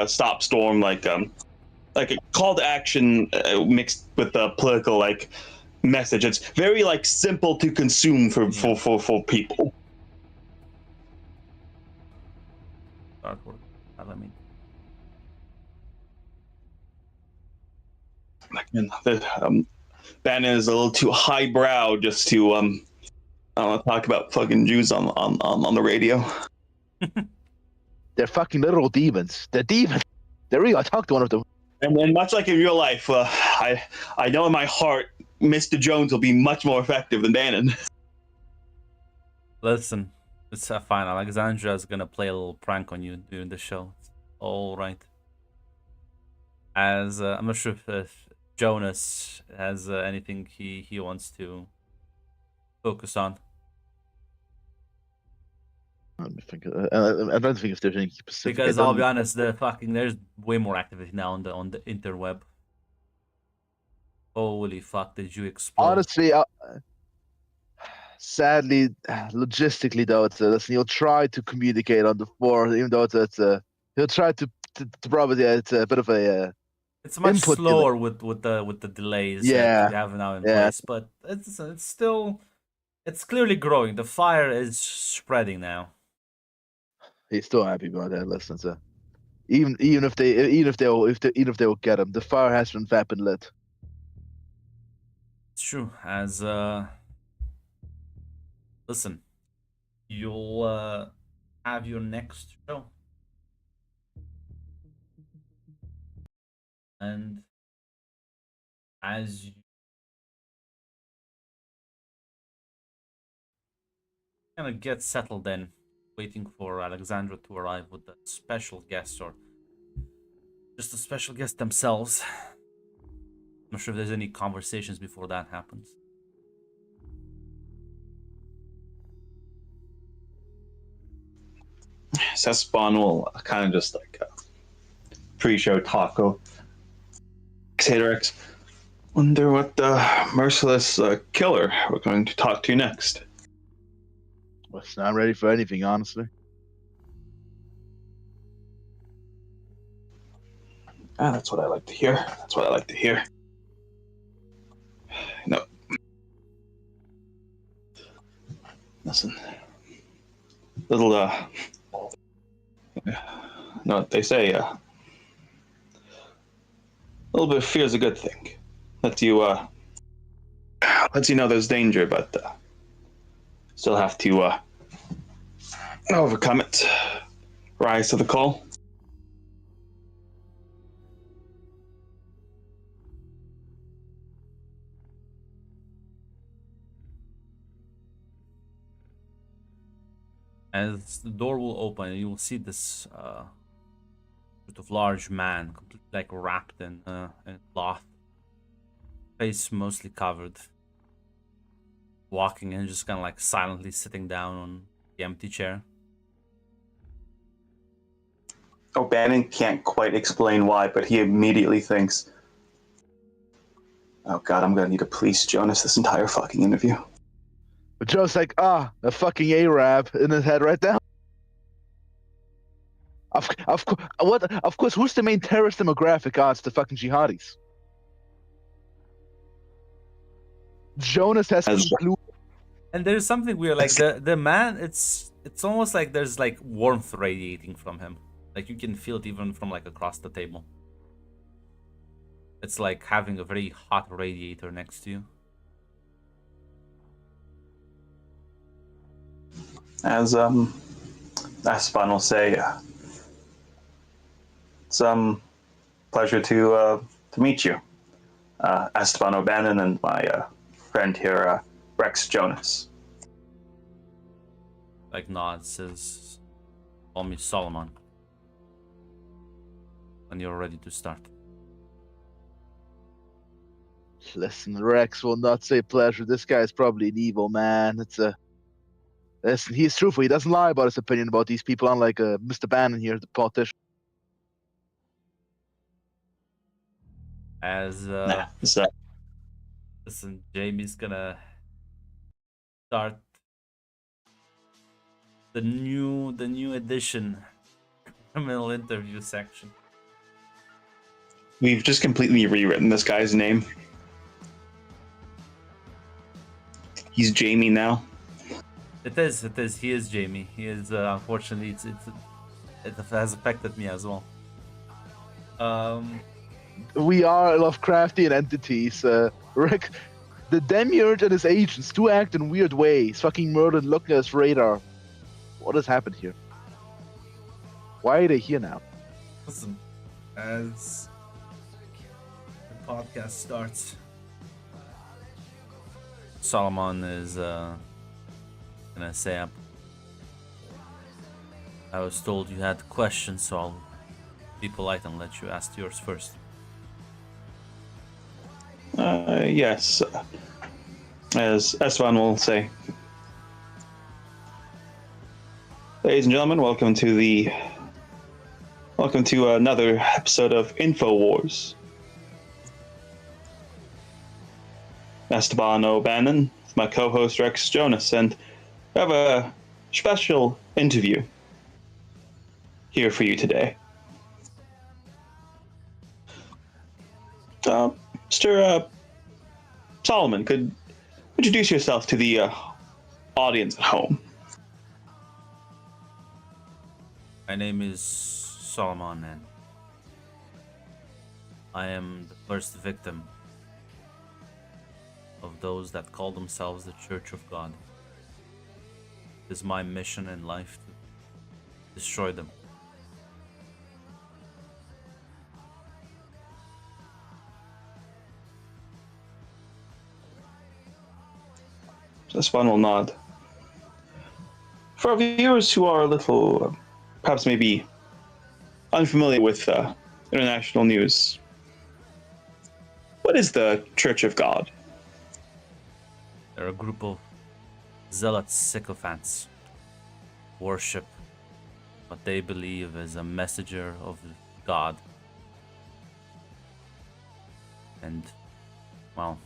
stop Storm, like a call to action mixed with the political like message. It's very like simple to consume for people. Artwork. Let me. Bannon is a little too highbrow just to I don't want to talk about fucking Jews on the radio. They're fucking literal demons. They're demons. They're real. I talked to one of them. And then, much like in real life, I know in my heart, Mr. Jones will be much more effective than Bannon. Listen, it's fine. Alexandra is gonna play a little prank on you during the show. It's all right. As I'm not sure if Jonas has anything he wants to focus on. Let me think. I don't think if there's anything specific. Because I'll be honest, there's way more activity now on the interweb. Holy fuck! Did you explode? Honestly, sadly, logistically though, listen, he'll try to communicate on the floor, even though he'll try to probably it's a bit of a. It's much input slower with the delays that we have now in place, but it's still clearly growing. The fire is spreading now. He's still happy about that. Listen, so even if they'll get him, the fire has been lit. It's true. As listen, you'll have your next show, and as you kind of get settled in, waiting for Alexandra to arrive with the special guest or just the special guest themselves. I'm not sure if there's any conversations before that happens. Cesbon will kind of just like pre-show taco. Xadorex, wonder what the merciless killer we're going to talk to next. Listen, I'm ready for anything, honestly. That's what I like to hear. That's what I like to hear. No. Listen. Little, know what they say, a little bit of fear is a good thing. Lets you know there's danger, but still have to overcome it. Rise to the call. As the door will open, you will see this sort of large man, completely like wrapped in cloth, face mostly covered, walking and just kind of like silently sitting down on the empty chair. Bannon can't quite explain why, but he immediately thinks, "Oh God, I'm gonna need to police Jonas this entire fucking interview." But Joe's like, a fucking Arab in his head right now. Of course, who's the main terrorist demographic? It's the fucking jihadis. Jonas has concluded. And there's something weird, like the man, it's almost like there's like warmth radiating from him. Like you can feel it even from like across the table. It's like having a very hot radiator next to you. As Aspan will say, it's pleasure to meet you, Esteban O'Bannon and my friend here, Rex Jonas. Like nods, says, "Call me Solomon when you're ready to start." Listen, Rex will not say pleasure. This guy's probably an evil man. Listen, he's truthful. He doesn't lie about his opinion about these people, unlike Mr. Bannon here, the politician. As listen, Jamie's gonna start the new edition criminal interview section. We've just completely rewritten this guy's name. He's Jamie now. It is. He is Jamie. He is. Unfortunately, it has affected me as well. We are Lovecraftian entities. Rex, the Demiurge and his agents do act in weird ways. Fucking murdered looking at his radar. What has happened here? Why are they here now? Listen, as podcast starts. Solomon is gonna say, I was told you had questions, so I'll be polite and let you ask yours first. Yes, as Esvan will say. Ladies and gentlemen, welcome to another episode of InfoWars. Esteban O'Bannon, my co-host Rex Jonas, and we have a special interview here for you today. Mr. Solomon, could introduce yourself to the audience at home. My name is Solomon, and I am the first victim of those that call themselves the Church of God. It is my mission in life to destroy them. This one will nod. For our viewers who are a little, perhaps maybe unfamiliar with international news, what is the Church of God? They're a group of zealot sycophants who worship what they believe is a messenger of God. And, well,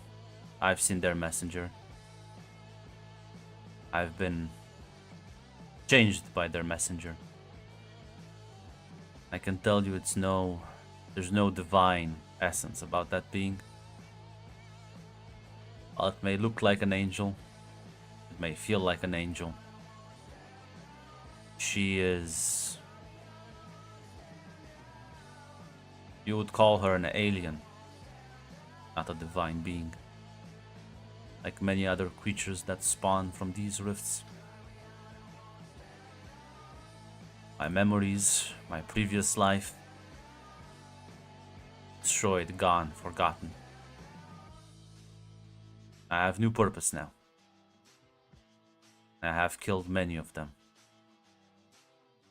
I've seen their messenger. I've been changed by their messenger. I can tell you there's no divine essence about that being. While it may look like an angel, it may feel like an angel, she is... You would call her an alien, not a divine being. Like many other creatures that spawn from these rifts. My memories, my previous life, destroyed, gone, forgotten. I have new purpose now. I have killed many of them,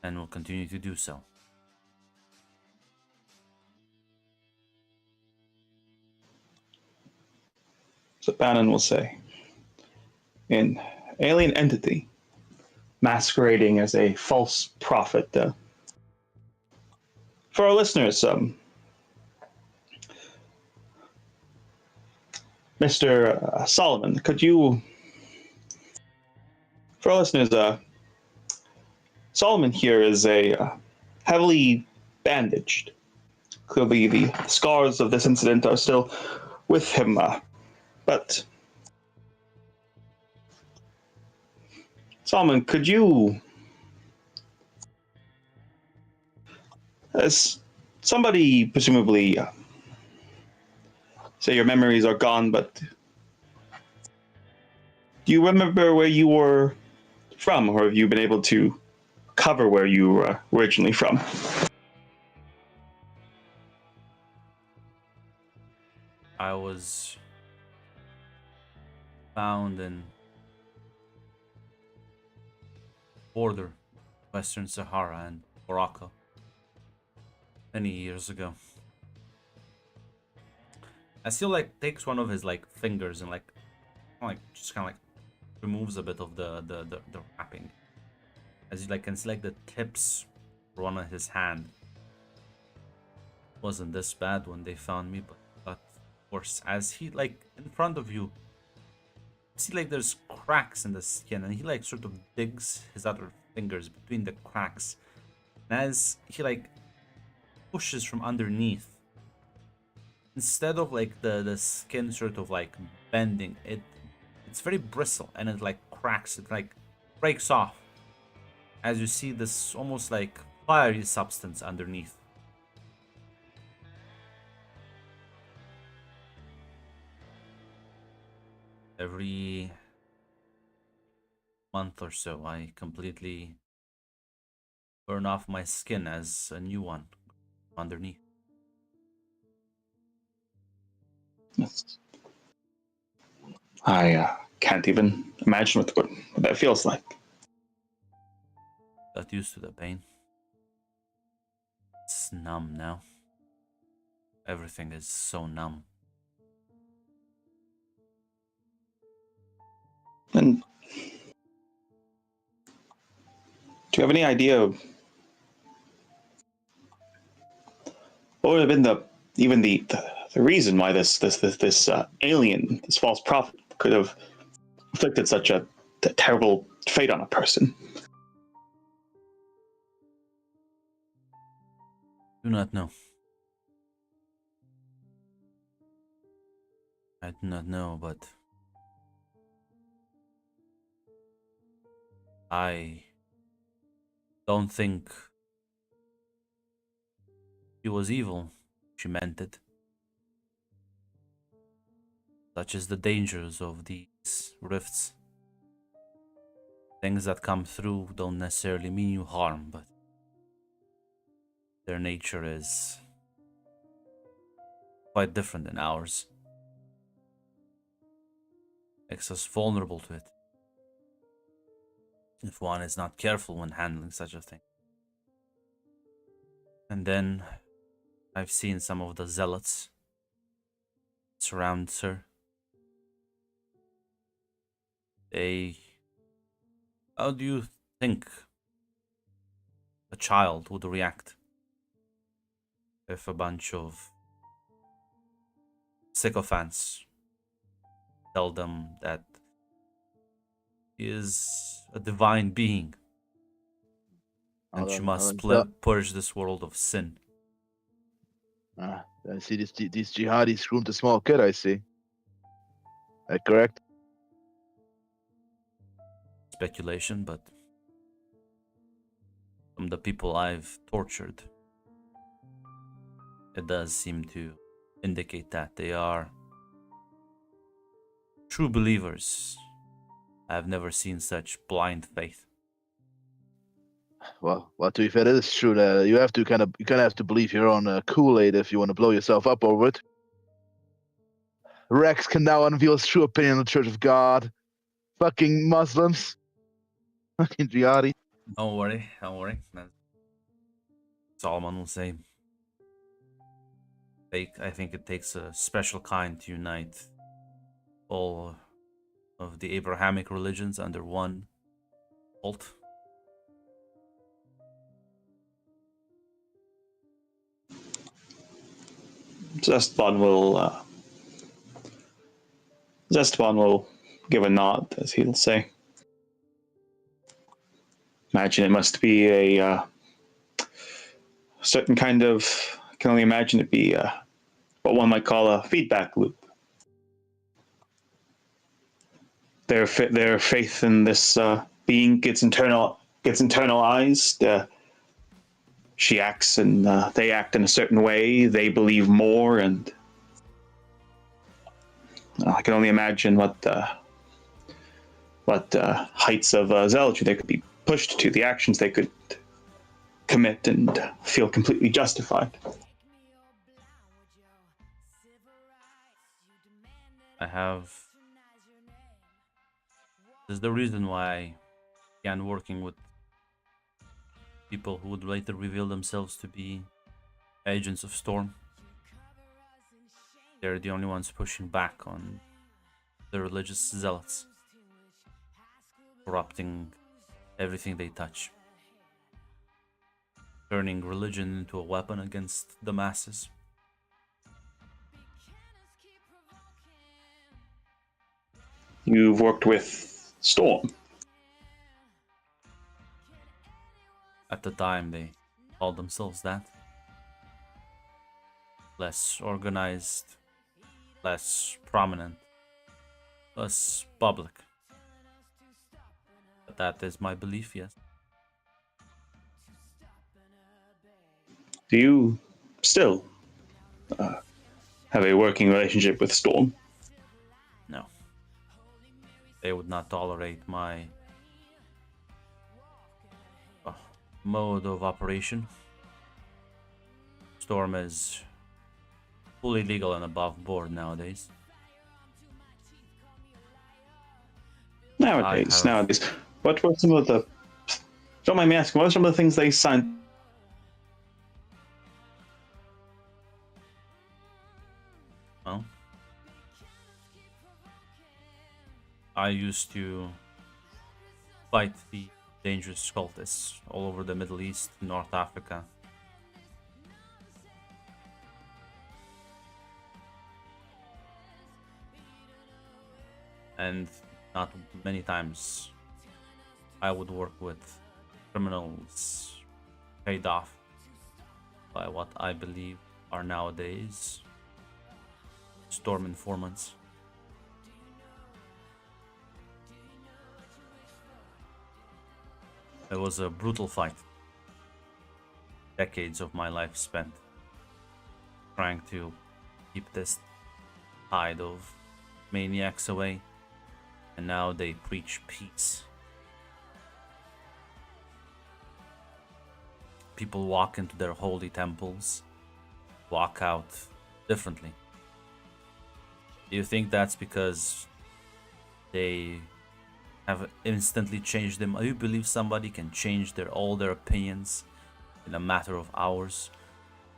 and will continue to do so. So Bannon will say, an alien entity masquerading as a false prophet. For our listeners, Mr. Solomon, could you, for our listeners, Solomon here is a heavily bandaged. Clearly, the scars of this incident are still with him, but Solomon, could you, as somebody presumably, say your memories are gone, but do you remember where you were from, or have you been able to cover where you were originally from? I was found in border Western Sahara and Morocco many years ago. I still like takes one of his like fingers and like just kind of like removes a bit of the wrapping, as you like can see like the tips for one of his hand. Wasn't this bad when they found me, but of course, as he like in front of you see like there's cracks in the skin, and he like sort of digs his other fingers between the cracks, and as he like pushes from underneath, instead of like the skin sort of like bending, it's very bristle, and it like cracks, it like breaks off as you see this almost like fiery substance underneath. Every month or so, I completely burn off my skin as a new one underneath. It's- I can't even imagine what that feels like. Got used to the pain. It's numb now. Everything is so numb. And do you have any idea of what would have been the reason why this alien, this false prophet, could have inflicted such a terrible fate on a person? Do not know. I do not know, but I don't think she was evil. She meant it. Such is the dangers of these rifts. Things that come through don't necessarily mean you harm, but their nature is quite different than ours. Makes us vulnerable to it, if one is not careful when handling such a thing. And then I've seen some of the zealots surround her. How do you think a child would react if a bunch of sycophants tell them that he is a divine being and she must purge this world of sin? I see these jihadis groomed a small kid, I see. That correct? Speculation, but from the people I've tortured, it does seem to indicate that they are true believers. I've never seen such blind faith. Well, to be fair, it is true that you kind of have to believe your own Kool-Aid if you want to blow yourself up over it. Rex can now unveil his true opinion on the Church of God. Fucking Muslims. Fucking jihadi. Don't worry. That's Solomon will say. I think it takes a special kind to unite all of the Abrahamic religions under one cult. Zestbon will give a nod, as he'll say. Imagine it must be a certain kind of. I can only imagine it be what one might call a feedback loop. Their faith in this being gets internalized. She acts and they act in a certain way. They believe more, and I can only imagine what heights of zealotry they could be pushed to, the actions they could commit and feel completely justified. This is the reason why I began working with people who would later reveal themselves to be agents of Storm. They're the only ones pushing back on the religious zealots, corrupting everything they touch, turning religion into a weapon against the masses. You've worked with Storm. At the time, they called themselves that. Less organized, less prominent, less public. But that is my belief, yes. Do you still have a working relationship with Storm? No. They would not tolerate my mode of operation. Storm is fully legal and above board nowadays. Nowadays. What were some of the? Don't mind me asking. What are some of the things they signed? Well, I used to fight the dangerous cultists all over the Middle East, North Africa. And not many times I would work with criminals paid off by what I believe are nowadays storm informants. It was a brutal fight. Decades of my life spent trying to keep this tide of maniacs away, and now they preach peace. People walk into their holy temples, walk out differently. Do you think that's because they have instantly changed them? Do you believe somebody can change all their opinions in a matter of hours?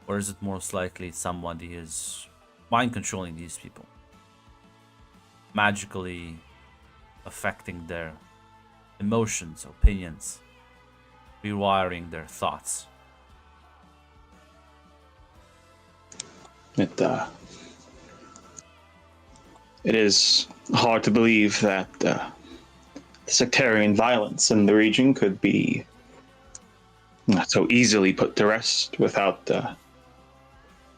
Or is it most likely somebody is mind controlling these people, magically affecting their emotions, opinions, rewiring their thoughts? It is hard to believe that sectarian violence in the region could be so easily put to rest without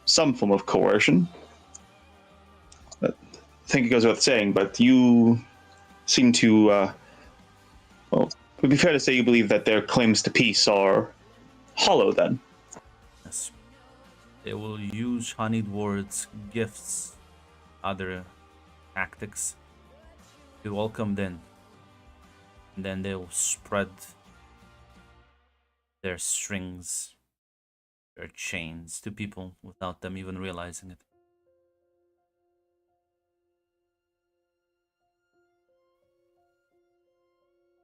some form of coercion. I think it goes without saying, but you seem to, well, it would be fair to say you believe that their claims to peace are hollow then. Yes. They will use honeyed words, gifts, other tactics to welcome them. And then they will spread their strings, their chains to people without them even realizing it.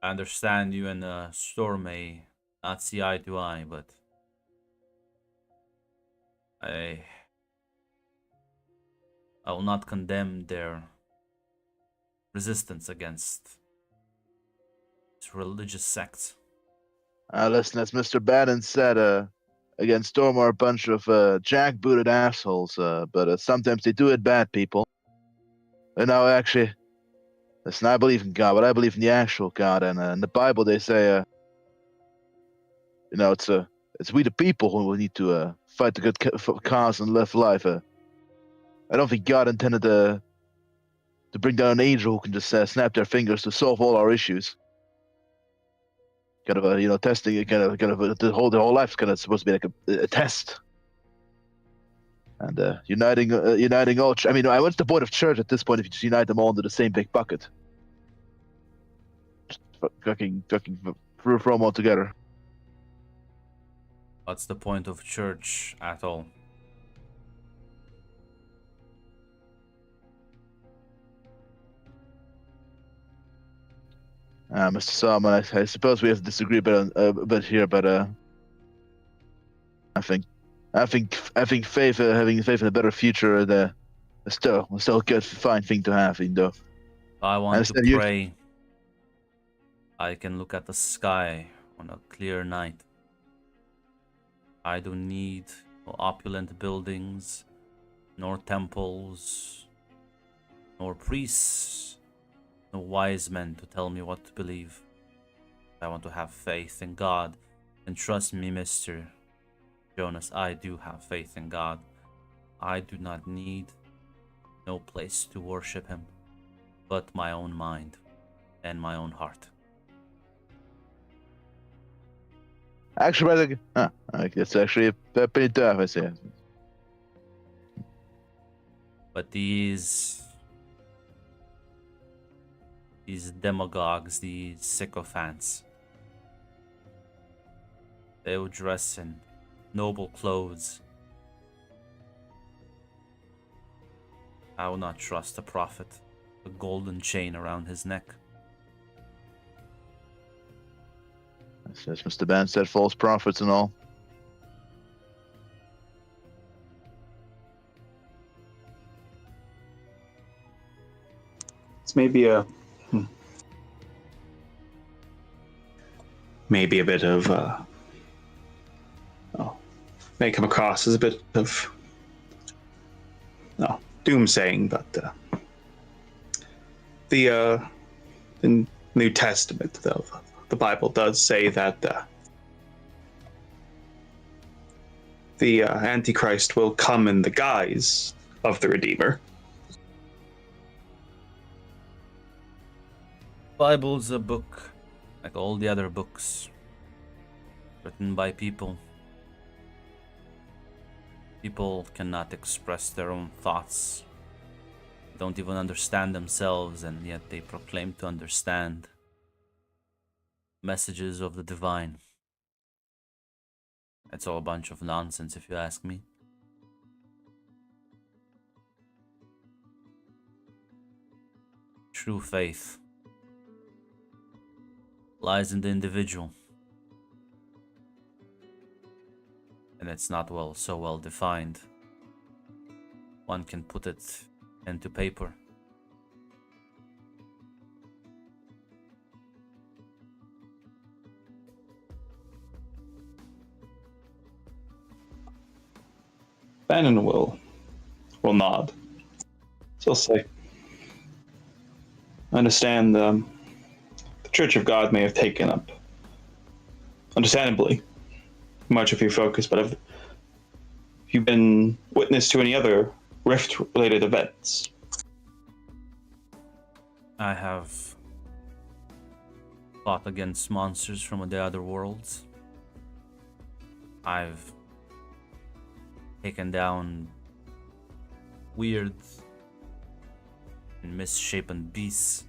I understand you and Storm may not see eye to eye, but I will not condemn their resistance against this religious sect. Listen, as Mr. Bannon said, again, Storm are a bunch of jackbooted assholes, but sometimes they do it bad, people. And now, actually, listen, I believe in God, but I believe in the actual God, and in the Bible they say, it's we the people who need to fight the good cause and live life. I don't think God intended to bring down an angel who can just snap their fingers to solve all our issues. Kind of testing it, the whole life's kind of supposed to be like a test. And uniting all. I mean, what's the point of church at this point if you just unite them all into the same big bucket? Just fucking throw them all together. What's the point of church at all? Mr. Salman, I suppose we have to disagree a bit here, but I think faith, having faith in a better future, is still a good, fine thing to have. Though I want to pray. I can look at the sky on a clear night. I don't need no opulent buildings, nor temples, nor priests, no wise men to tell me what to believe. I want to have faith in God, and trust me, Mr. Jonas, I do have faith in God. I do not need no place to worship him, but my own mind and my own heart. Actually, it's actually a pretty tough, I say. But these demagogues, these sycophants, they will dress in noble clothes, I will not trust a prophet. A golden chain around his neck. As Mr. Ban said, false prophets and all. It's maybe a maybe a bit of may come across as a bit of doomsaying, but the New Testament, the Bible does say that the Antichrist will come in the guise of the Redeemer. Bible's a book, like all the other books, written by people. People cannot express their own thoughts. They don't even understand themselves, and yet they proclaim to understand messages of the divine. It's all a bunch of nonsense, if you ask me. True faith lies in the individual, and it's not so well defined. One can put it into paper. Bannon will nod. So I'll say, I understand the Church of God may have taken up, understandably, much of your focus, but have you been witness to any other Rift-related events? I have fought against monsters from the other worlds. I've taken down weird and misshapen beasts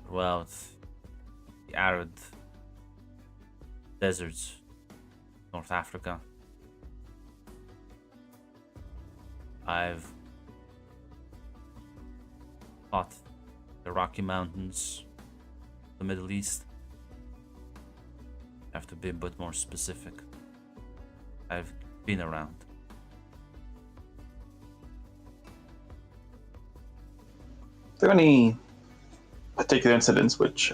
throughout the arid deserts, North Africa. I've fought the Rocky Mountains, the Middle East. I have to be a bit more specific. I've been around. Are there any particular incidents which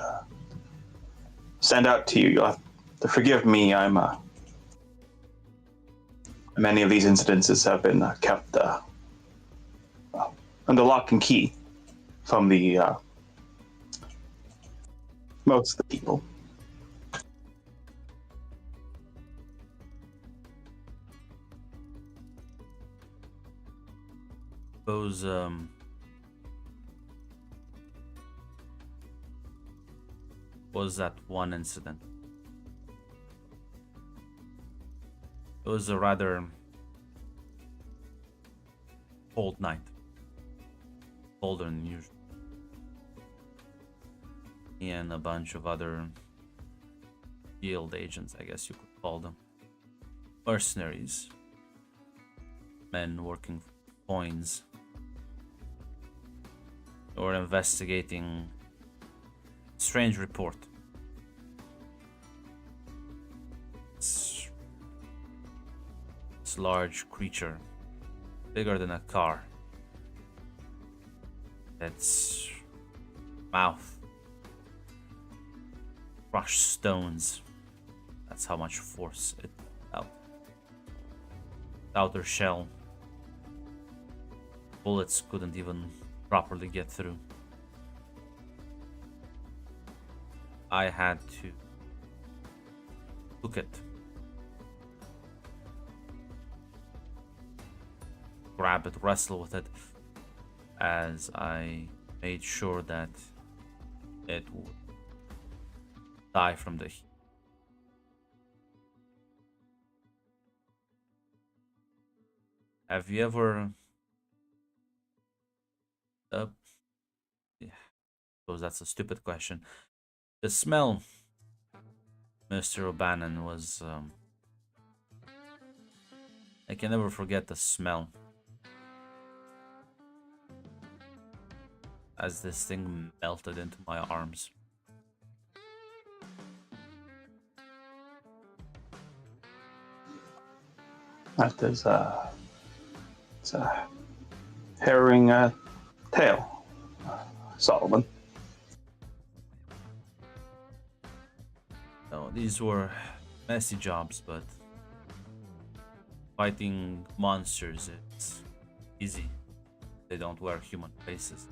stand out to you? You'll have to forgive me. Many of these incidences have been kept under lock and key from the most of the people. Those was that one incident. It was a rather cold night, colder than usual. Me and a bunch of other field agents, I guess you could call them, mercenaries, men working for coins, or investigating a strange report. This large creature, bigger than a car. Its mouth crushed stones. That's how much force it out. Outer shell. Bullets couldn't even properly get through. I had to cook it. Grab it, wrestle with it, as I made sure that it would die from the heat. Have you ever yeah, suppose that's a stupid question. The smell, Mr. O'Bannon, was I can never forget the smell. as this thing melted into my arms. That is it's a harrowing tale, Solomon. No, these were messy jobs, but fighting monsters, it's easy. They don't wear human faces.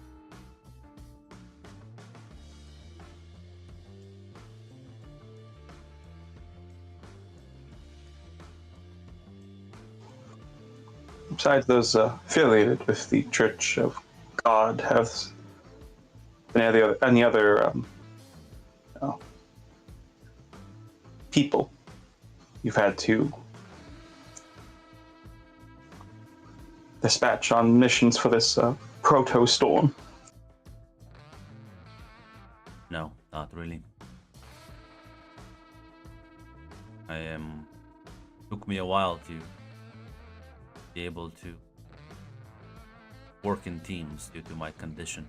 Besides those affiliated with the Church of God, have any other people you've had to dispatch on missions for this proto-storm? No, not really. Took me a while to be able to work in teams due to my condition.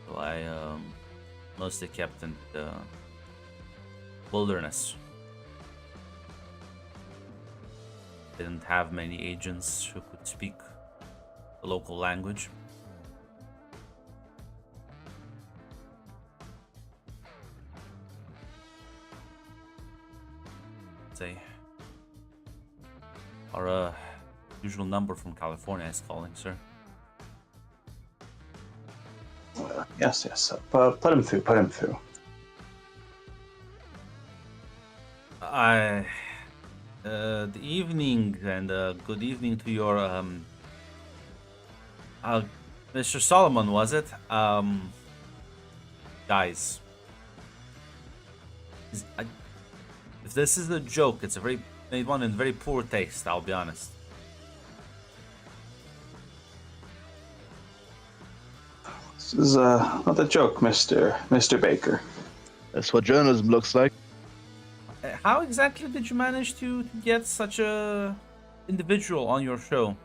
So I mostly kept in the wilderness. Didn't have many agents who could speak the local language. Say our usual number from California is calling, sir. Yes. Put him through. The evening, and good evening to your Mr. Solomon, was it? Guys, if this is a joke, it's a very made one in very poor taste, I'll be honest. This is not a joke, Mr. Baker. That's what journalism looks like. How exactly did you manage to get such a individual on your show?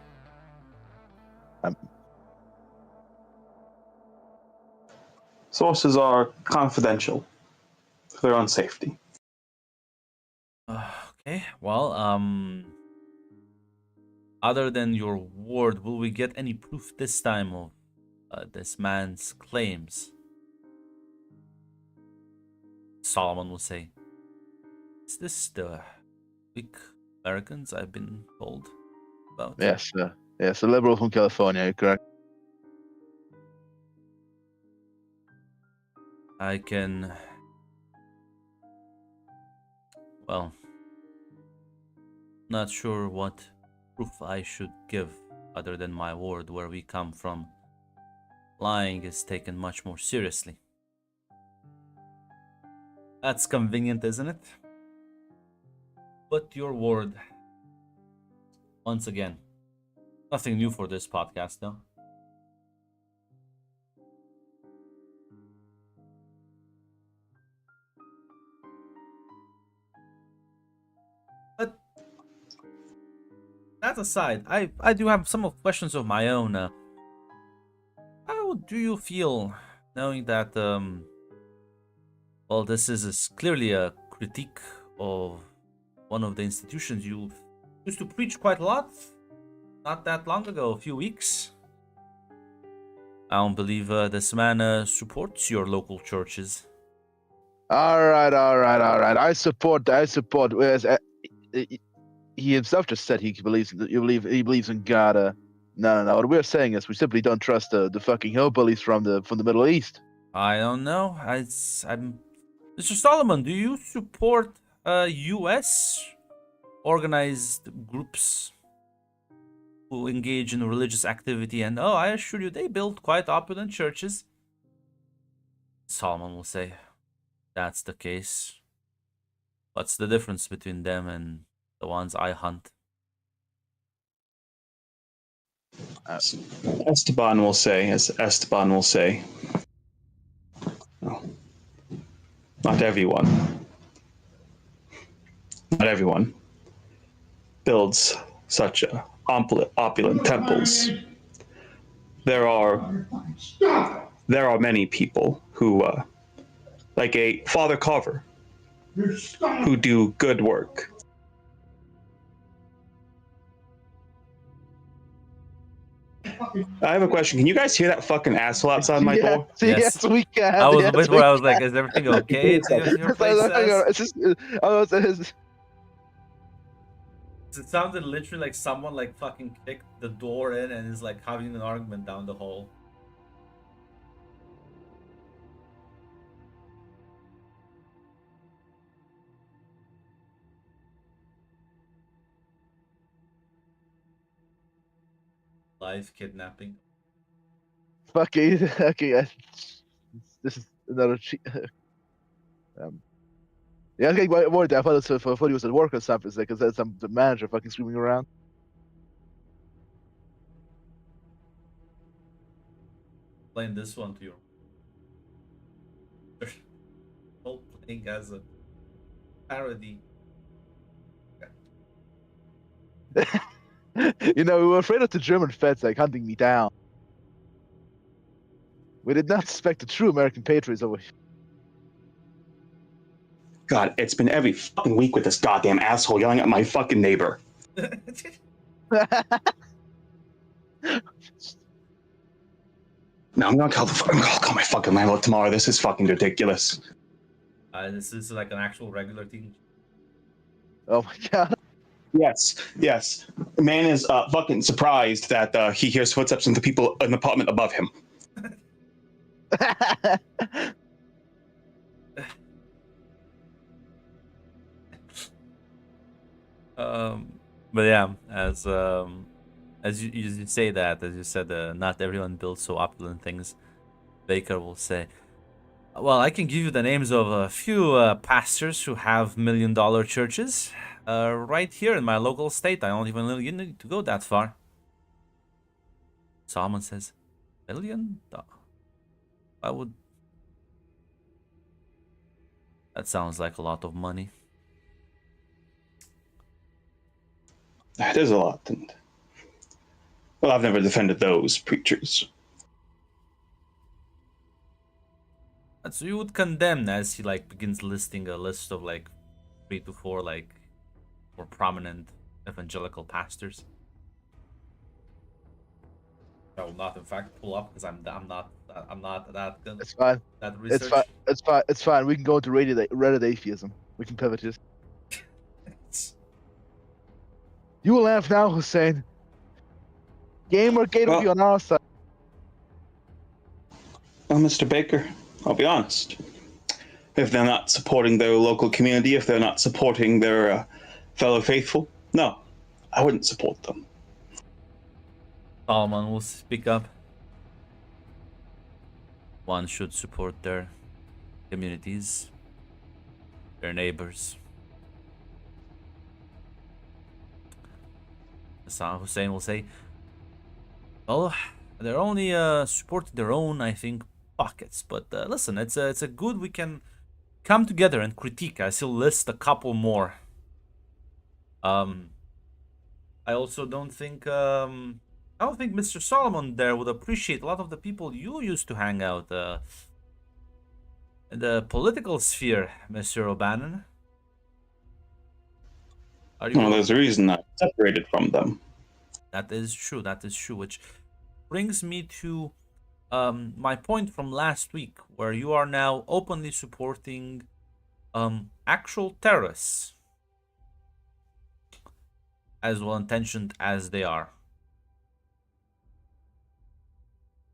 Sources are confidential for their own safety. Okay, well, other than your word, will we get any proof this time of this man's claims? Solomon will say, is this the weak Americans I've been told about? Yes, yes, a liberal from California, you're correct. I can... Well, not sure what proof I should give other than my word. Where we come from, lying is taken much more seriously. That's convenient, isn't it? But your word, once again, nothing new for this podcast, though. But that aside, I do have some questions of my own. How do you feel knowing that well, this is clearly a critique of one of the institutions you used to preach quite a lot not that long ago, a few weeks? I don't believe this man supports your local churches. All right. I support. Whereas he himself just said he believes in God. No. What we're saying is we simply don't trust the fucking hillbillies from the Middle East. I don't know. I'm Mr. Solomon, do you support U.S. organized groups who engage in religious activity? And I assure you, they build quite opulent churches. Solomon will say, that's the case. What's the difference between them and the ones I hunt? Esteban will say, not everyone builds such opulent temples. there are many people who, like a Father Carver, who do good work. I have a question. Can you guys hear that fucking asshole outside my door? Yes, we can. I was a yes, bit we where I was like, can. is everything okay at your place? It's just, It sounded literally like someone like fucking kicked the door in and is like having an argument down the hall. Live kidnapping. okay, okay. This is another cheat. Yeah, okay, worried. I thought he was at work or something. It's like, is that the manager fucking screaming around? Playing this one to your whole playing as a parody. We were afraid of the German feds like hunting me down. We did not suspect the true American patriots over here. God, it's been every fucking week with this goddamn asshole yelling at my fucking neighbor. No, I'm gonna call my fucking landlord tomorrow. This is fucking ridiculous. This is like an actual regular thing. Oh my god. Yes. The man is fucking surprised that he hears footsteps in the people in the apartment above him. But yeah, as you say that, as you said, not everyone builds so opulent things. Baker will say, well, I can give you the names of a few pastors who have $1 million churches right here in my local state. I don't even need to go that far. Solomon says, $1 million? I would... That sounds like a lot of money. That is a lot. And well, I've never defended those preachers. So you would condemn as he like begins listing a list of like 3 to 4 like more prominent evangelical pastors. I will not, in fact, pull up because I'm not that good. It's fine. That research. It's fine. It's fine. It's fine. We can go into Reddit atheism. We can pivot this. You will laugh now, Hussein. Gamergate will be on our side. Well, Mr. Baker, I'll be honest. If they're not supporting their local community, if they're not supporting their fellow faithful, no, I wouldn't support them. Solomon will speak up. One should support their communities, their neighbors. Hussein will say, well, they're only supporting their own, I think, pockets. But listen, it's a good we can come together and critique. I still list a couple more. I also don't think I don't think Mr. Solomon there would appreciate a lot of the people you used to hang out in the political sphere, Mr. O'Bannon. Well, there's a reason I separated from them. That is true. That is true. Which brings me to my point from last week, where you are now openly supporting actual terrorists, as well intentioned as they are,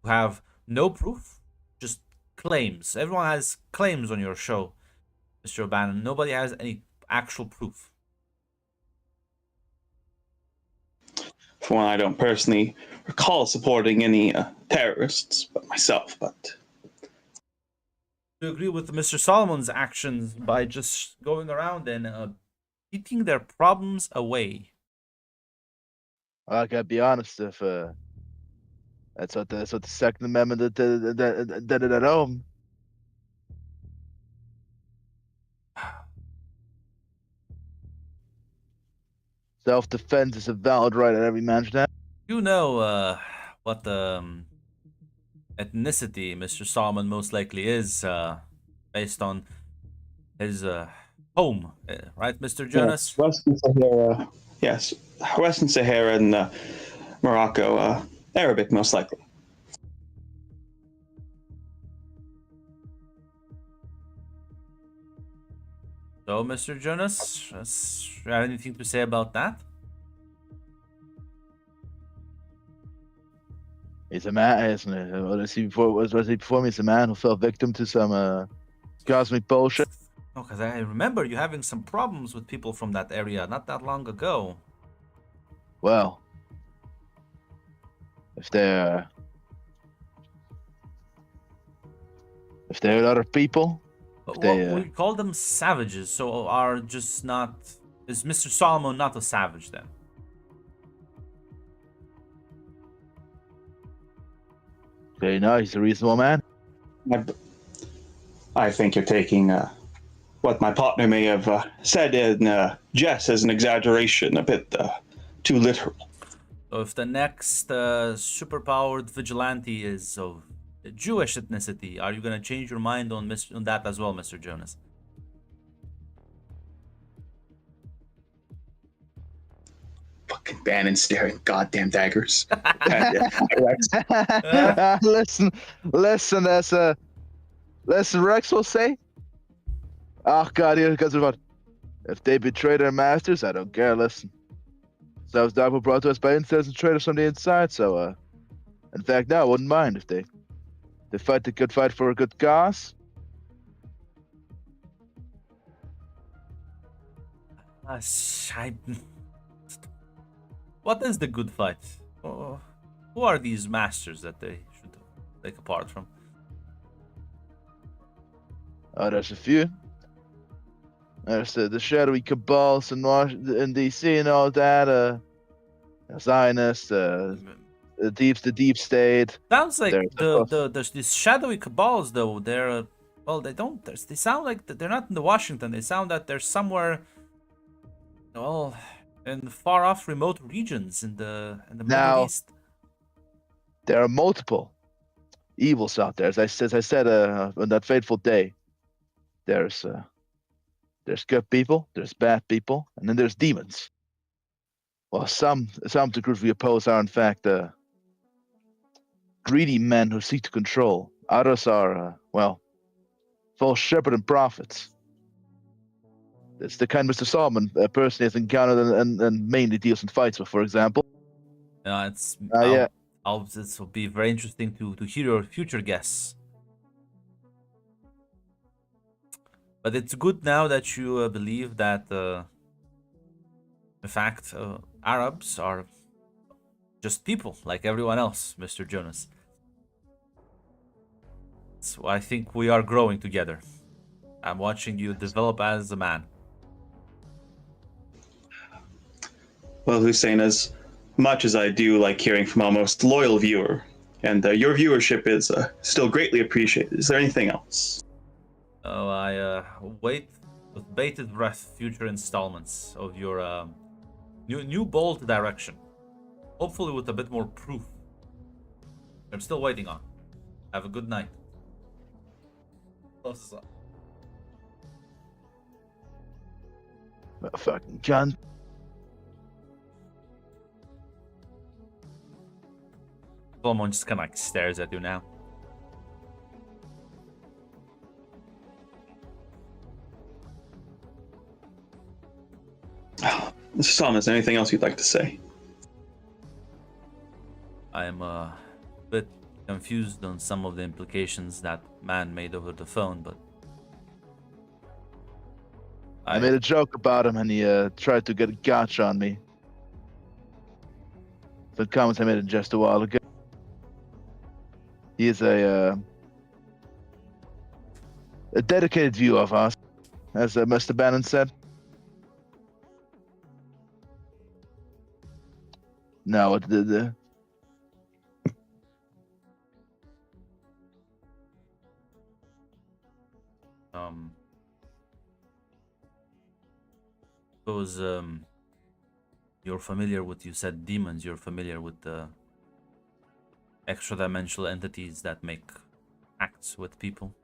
who have no proof, just claims. Everyone has claims on your show, Mr. O'Bannon. Nobody has any actual proof. For one, I don't personally recall supporting any terrorists but myself, but... Do you agree with Mr. Solomon's actions by just going around and eating their problems away? I gotta be honest, if that's what the Second Amendment did it at home. Self-defense is a valid right that every man should have. You know what ethnicity Mr. Solomon most likely is, based on his home, right, Mr. Jonas? Yes, Western Sahara. Yes, Western Sahara and Morocco. Arabic, most likely. So, Mr. Jonas, you have anything to say about that? He's a man, isn't it? Was he before me? He's a man who fell victim to some cosmic bullshit. No, because I remember you having some problems with people from that area not that long ago. Well, if they're other people, But they, we call them savages, so are just not. Is Mr. Solomon not a savage then? they know he's a reasonable man. I think you're taking what my partner may have said in jest as an exaggeration, a bit too literal. So if the next superpowered vigilante is of Jewish ethnicity, are you gonna change your mind on that as well, Mr. Jonas? Fucking Bannon staring goddamn daggers. listen, listen, Rex will say. Oh God, here goes what? If they betray their masters, I don't care. Listen, South Dark were brought to us by incels and traitors from the inside. So, in fact, no, I wouldn't mind if they fight the good fight for a good cause. What is the good fight? Who are these masters that they should take apart from? Oh, there's a few. There's the shadowy cabals in DC and all that. Zionists, the deep state. Sounds like There's these shadowy cabals though. They're well, they don't. They sound like they're not in the Washington. They sound that they're somewhere, well, in far off, remote regions in the Middle East. There are multiple evils out there. As I said on that fateful day, there's good people, there's bad people, and then there's demons. Well, some of the groups we oppose are in fact greedy men who seek to control. Others are false shepherd and prophets. It's the kind Mr. Solomon personally has encountered and mainly deals in fights with, for example. This will be very interesting to hear your future guests. But it's good now that you believe that, in fact, Arabs are just people like everyone else, Mr. Jonas. So I think we are growing together. I'm watching you develop as a man. Well, Hussein, as much as I do like hearing from our most loyal viewer, and your viewership is still greatly appreciated, is there anything else? Oh, I wait with bated breath future installments of your new bold direction. Hopefully with a bit more proof. I'm still waiting on. Have a good night. Fucking cunt. Solomon just kind of like stares at you now. Mr. Solomon, is there anything else you'd like to say? I am a bit confused on some of the implications that man made over the phone, but I made a joke about him and he tried to get a gotcha on me. The comments I made just a while ago. He is a dedicated viewer of us, as Mr. Bannon said. No, suppose you're familiar with, you said demons, you're familiar with the extra-dimensional entities that make acts with people?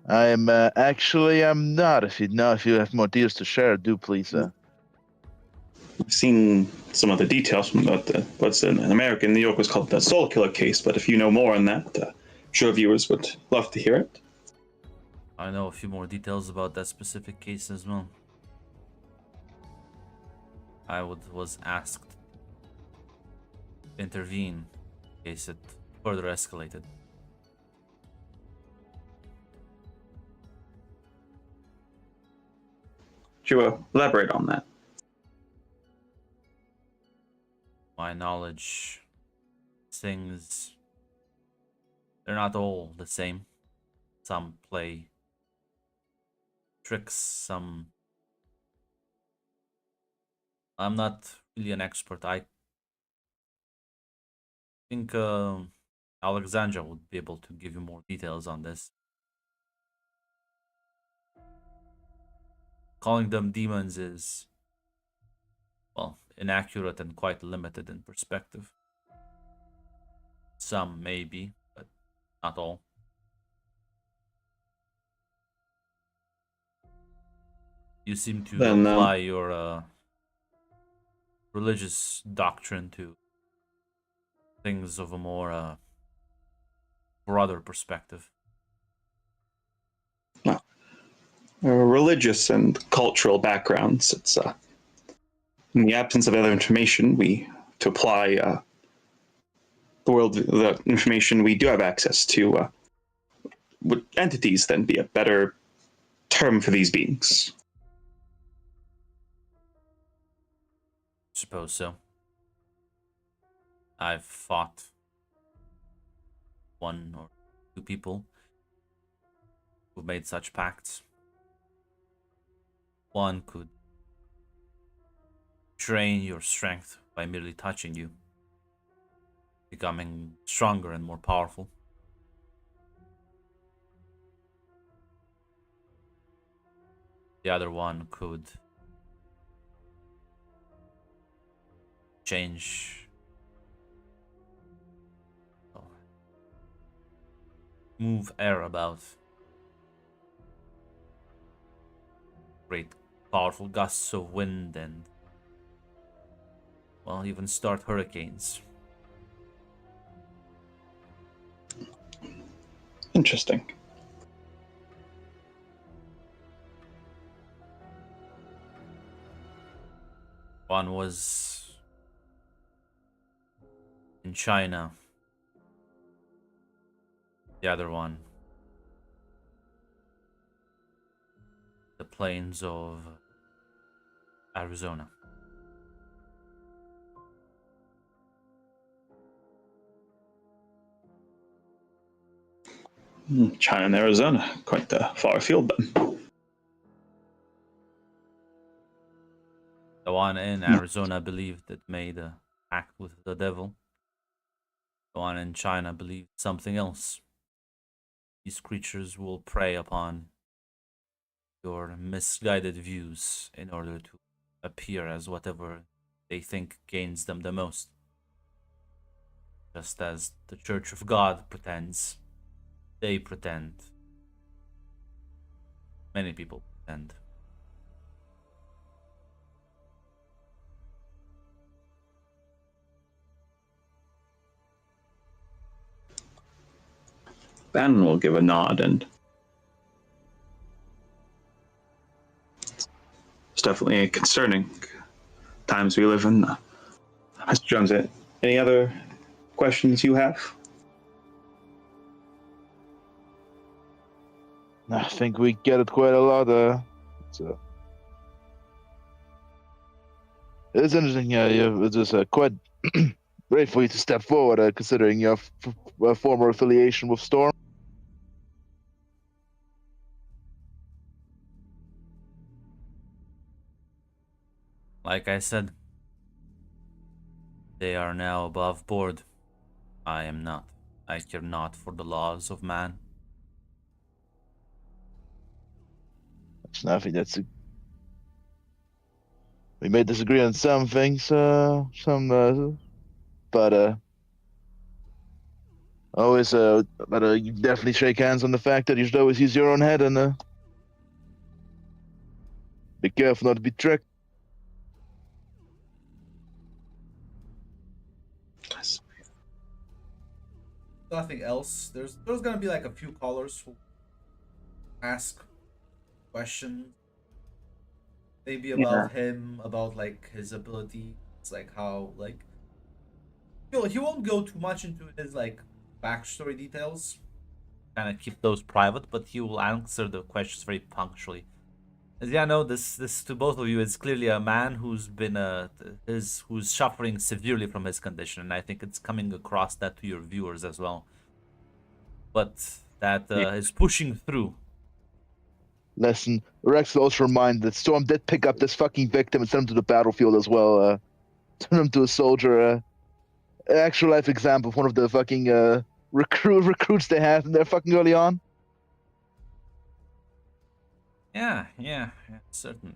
I'm not. If you have more deals to share, do please. I've seen some of the details from what's in America in New York was called the Soul Killer case, but if you know more on that, I'm sure viewers would love to hear it. I know a few more details about that specific case as well. Was asked to intervene in case it further escalated. Could you elaborate on that? My knowledge, things, they're not all the same. Some play tricks, some... I'm not really an expert. I think Alexandra would be able to give you more details on this. Calling them demons is, well, inaccurate and quite limited in perspective. Some maybe, but not all. You seem to apply your religious doctrine to things of a more broader perspective. Religious and cultural backgrounds. It's in the absence of other information, to apply the information we do have access to. Would entities then be a better term for these beings? Suppose so. I've fought one or two people who made such pacts. One could drain your strength by merely touching you, becoming stronger and more powerful. The other one could change, move air about, create powerful gusts of wind and, well, even start hurricanes. Interesting. One was in China. The other one, the plains of Arizona. China and Arizona, quite far afield then. The one in Arizona believed it made a pact with the devil. The one in China believed something else. These creatures will prey upon your misguided views in order to appear as whatever they think gains them the most. Just as the Church of God pretends, they pretend. Many people pretend. Bannon will give a nod, and it's definitely concerning times we live in. Mr. Jones, any other questions you have? I think we get it quite a lot. It's interesting. It's just quite great for you to step forward, considering your former affiliation with Storm. Like I said, they are now above board. I am not. I care not for the laws of man. It's nothing. We may disagree on some things, but Always, but you definitely shake hands on the fact that you should always use your own head and be careful not to be tricked. Nothing else. There's gonna be like a few callers who ask questions, maybe about him, about like his ability. It's like how like he won't go too much into his like backstory details. Kind of keep those private, but he will answer the questions very punctually. As yeah, no, this to both of you is clearly a man who's been who's suffering severely from his condition, and I think it's coming across that to your viewers as well. But that is pushing through. Listen, Rex will also remind that Storm did pick up this fucking victim and send him to the battlefield as well. Turn him to a soldier. Actual life example of one of the fucking recruits they had in there fucking early on. Yeah, certainly.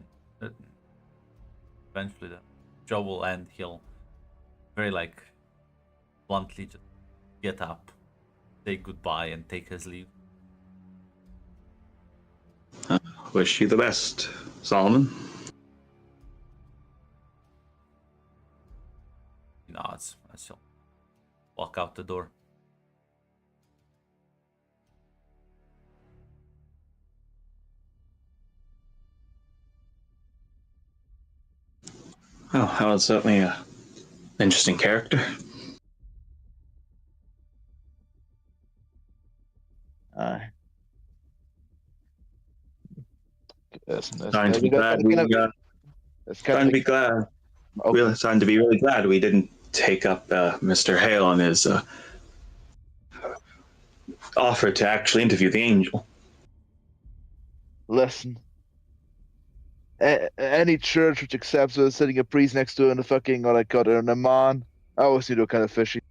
Eventually, the job will end. He'll very like bluntly just get up, say goodbye, and take his leave. Wish you the best, Solomon. He nods as he'll walk out the door. Oh, that was certainly an interesting character. Time to be glad we really glad we didn't take up Mr. Hale on his offer to actually interview the angel. Listen, any church which accepts sitting a priest next to in the fucking what I call it, an imam, I always think they're kind of fishy.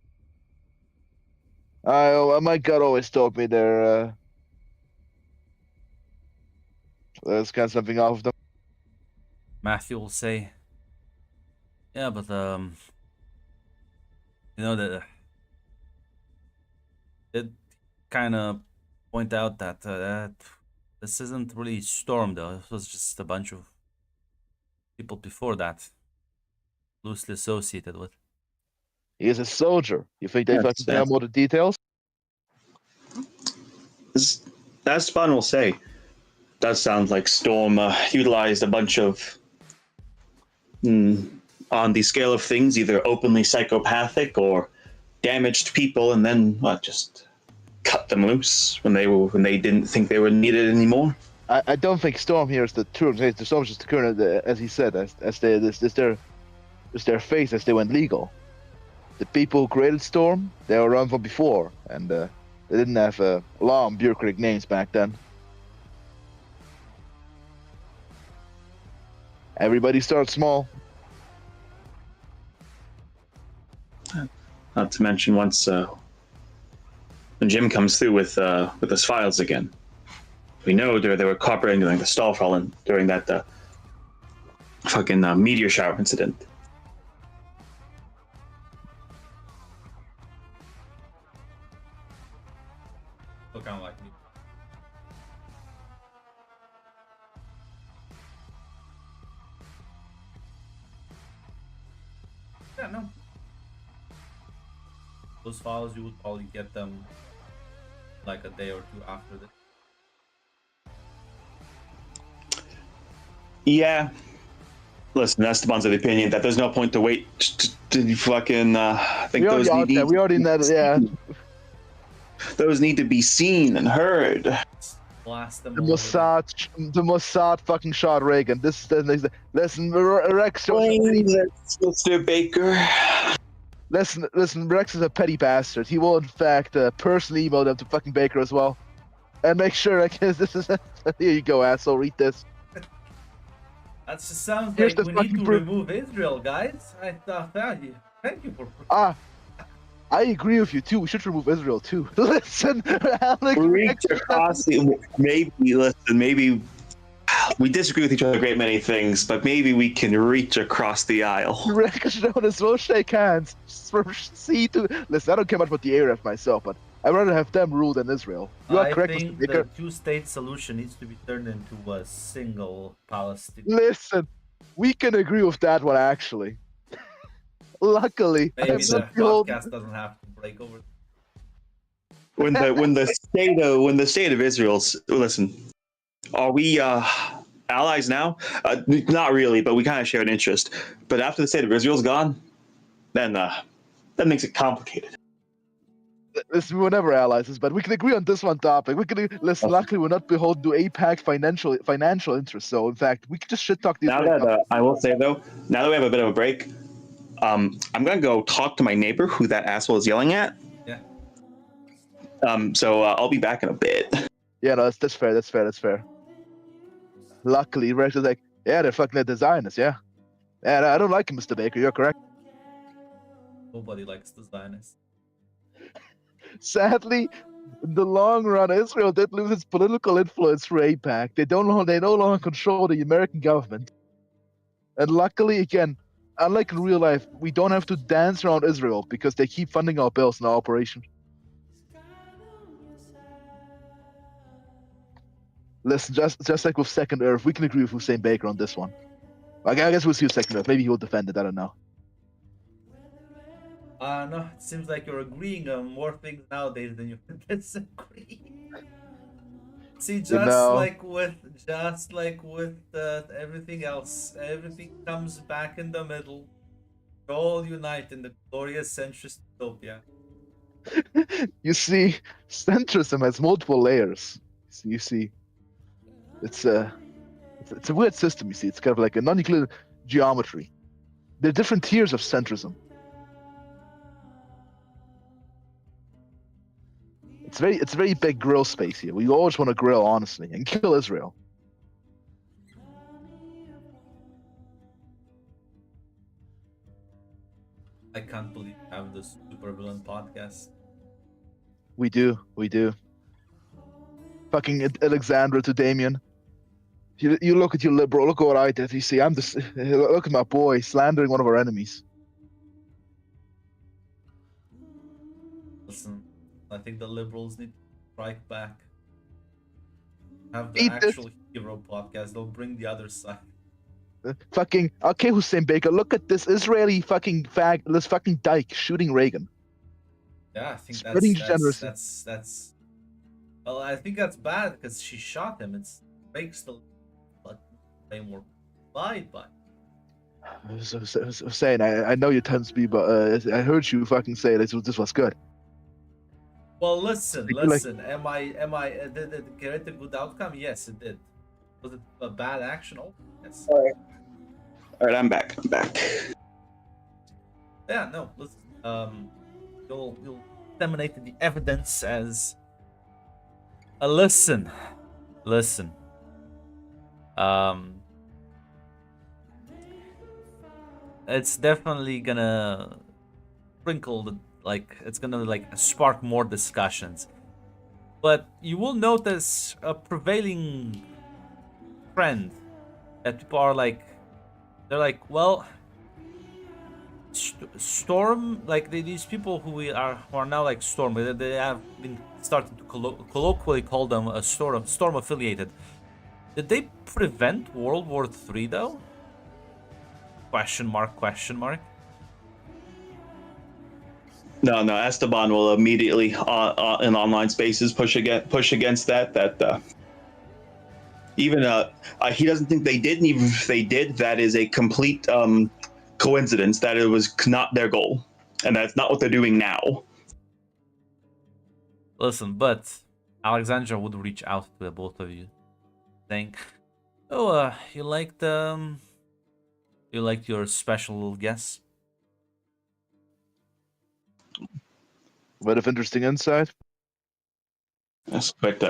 My gut always told me there's kind of something off of them. Matthew will say, "Yeah, but you know that it kind of point out that this isn't really Storm though. It was just a bunch of people before that, loosely associated with." He is a soldier. You think they fucking tell more the details? As Spawn will say, does sound like Storm utilized a bunch of, on the scale of things, either openly psychopathic or damaged people, and then just cut them loose when they didn't think they were needed anymore. I don't think Storm here is the true. The Storm's just the current, as he said, as their face as they went legal. The people who created Storm, they were around from before, and they didn't have long bureaucratic names back then. Everybody starts small. Not to mention once when Jim comes through with his files again, we know they were cooperating during the Stallfallen during that fucking meteor shower incident. Look kind of like me. Yeah, no. Those files, you would probably get them like a day or two after this. Yeah. Listen, Esteban's of the opinion that there's no point to wait to fucking. I think those need. We already know that. Yeah. Those need to be seen and heard. Blast them. The Mossad fucking shot Reagan. Listen, Rex. Mr. Baker. Listen, Rex is a petty bastard. He will, in fact, personally email them to fucking Baker as well. And make sure, I guess, this is... Here you go, asshole, read this. That just sounds like we need to remove Israel, guys. I thought that. Thank you for... I agree with you, too. We should remove Israel, too. Listen, Alex... Maybe... We disagree with each other a great many things, but maybe we can reach across the aisle. Rex should as well shake hands. From sea to... Listen, I don't care much about the ARF myself, but I'd rather have them rule than Israel. You are I correct, Mr. think Baker. the two-state solution needs to be turned into a single Palestine. Listen, we can agree with that one actually. Luckily, Maybe I'm the not beholden. podcast doesn't have to break over. When the state of Israel's listen, are we allies now? Not really, but we kind of share an interest. But after the state of Israel's gone, then that makes it complicated. Listen, we were never allies, but we can agree on this one topic. We can listen. Luckily, we're not beholden to APAC financial interests. So, in fact, we can just shit talk these. Now that I will say though, now that we have a bit of a break, I'm gonna go talk to my neighbor who that asshole is yelling at. Yeah. So I'll be back in a bit. Yeah, no, that's fair. That's fair. Luckily, Rex is like, yeah, they're fucking the Zionists. Yeah, and I don't like him, Mr. Baker. You're correct. Nobody likes the Zionists. Sadly, in the long run, Israel did lose its political influence for APAC. They no longer control the American government. And luckily, again, unlike in real life, we don't have to dance around Israel because they keep funding our bills and our operation. Listen, just like with Second Earth, we can agree with Hussein Baker on this one. Like, I guess we'll see with Second Earth. Maybe he'll defend it. I don't know. No, it seems like you're agreeing on more things nowadays than you disagree. See, just like with everything else, everything comes back in the middle. We all unite in the glorious centrist utopia. You see, centrism has multiple layers. You see, it's a weird system. You see, it's kind of like a non-Euclidean geometry. There are different tiers of centrism. It's very big grill space here. We always want to grill honestly and kill Israel. I can't believe we have this supervillain podcast. We do. Fucking Alexandra to Damien. You look at your liberal. Look at what I did. You see, look at my boy slandering one of our enemies. Listen, I think the liberals need to strike back. Have the actual hero podcast. They'll bring the other side. Fucking okay, Hussein Baker. Look at this Israeli fucking this fucking dyke shooting Reagan. Yeah, I think that's. Well, I think that's bad because she shot him. It makes the more lied by. Hussein, I know you tend to be, but I heard you fucking say this was good. Well, listen. Am I? Did it create a good outcome? Yes, it did. Was it a bad action? Oh, yes. All right, I'm back. Yeah, no. Listen. You'll disseminate the evidence as. Listen. It's definitely gonna sprinkle the. It's gonna spark more discussions, but you will notice a prevailing trend that people are well, Storm, these people who are now Storm, they have been starting to colloquially call them a Storm affiliated. Did they prevent World War III though? Question mark. No, Esteban will immediately in online spaces push against that. Even he doesn't think they did, and even if they did, that is a complete coincidence. That it was not their goal, and that's not what they're doing now. Listen, but Alexandra would reach out to the both of you, saying, "Oh, you liked your special guest." Bit of interesting insight. That's quite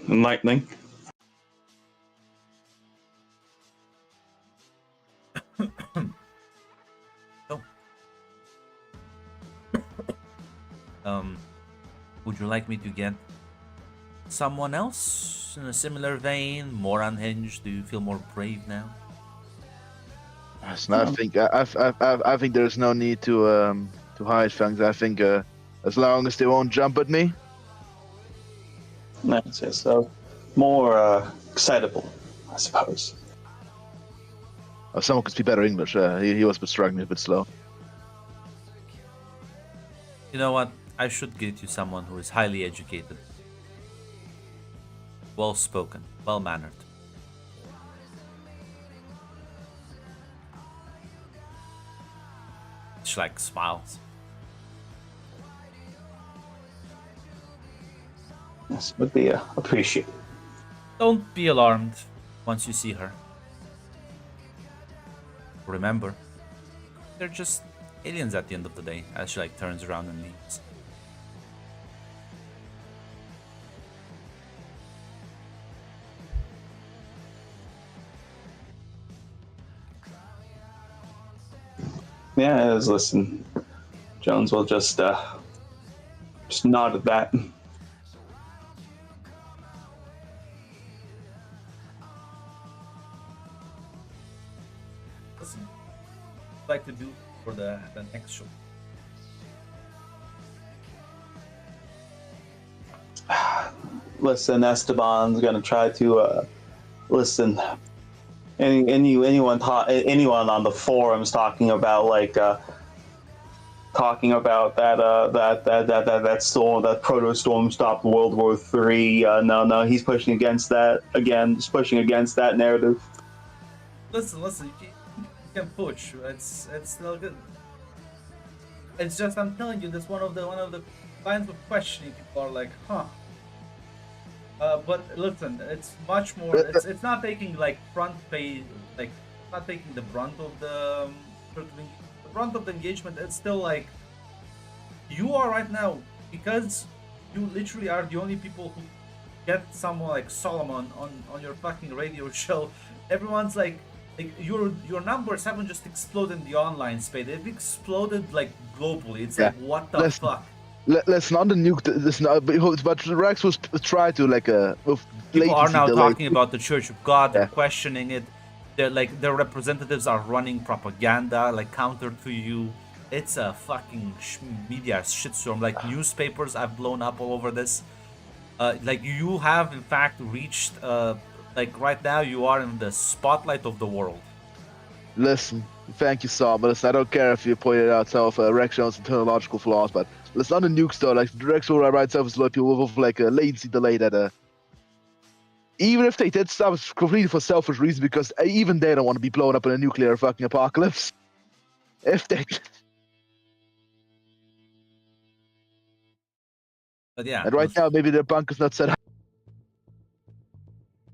enlightening. Would you like me to get someone else in a similar vein, more unhinged? Do you feel more brave now? I think there's no need to hide things. I think as long as they won't jump at me, That's it. So more excitable, I suppose. Oh, someone could speak better English. He was struggling a bit slow. You know what? I should get you someone who is highly educated, well spoken, well mannered. She like smiles. Yes, would be appreciated. Don't be alarmed once you see her. Remember, they're just aliens at the end of the day, as she like turns around and leaves. Yeah, listen. Jones will just nod at that. Listen, what I'd like to do for the next show. Listen, Esteban's gonna try to listen. Anyone on the forums talking about that storm, that proto storm stopped World War III. No, he's pushing against that again. He's pushing against that narrative. Listen, you can push. It's still good. It's just I'm telling you, that's one of the lines of questioning. People are like, huh. But listen, it's much more. It's not taking like front page, like not taking the brunt of the brunt of the engagement. It's still like you are right now, because you literally are the only people who get someone like Solomon on your fucking radio show. Everyone's like your numbers haven't just exploded in the online space. They've exploded like globally. It's like what the fuck. Let's not nuke this now, but Rex was try to like people are now delay. talking about the Church of God. They're questioning it. They're like their representatives are running propaganda like counter to you. It's a fucking media shitstorm. Like newspapers have blown up all over this. Like you have in fact reached like right now you are in the spotlight of the world. Listen, thank you, Saul. But listen, I don't care if you pointed out some of Rex Jones' technological flaws, but let's not the nukes though. Like Rex will write stuff as like people with like a latency delay that even if they did stuff completely for selfish reasons, because even they don't want to be blown up in a nuclear fucking apocalypse. If they. But yeah. And right now, maybe their bunker's not set up.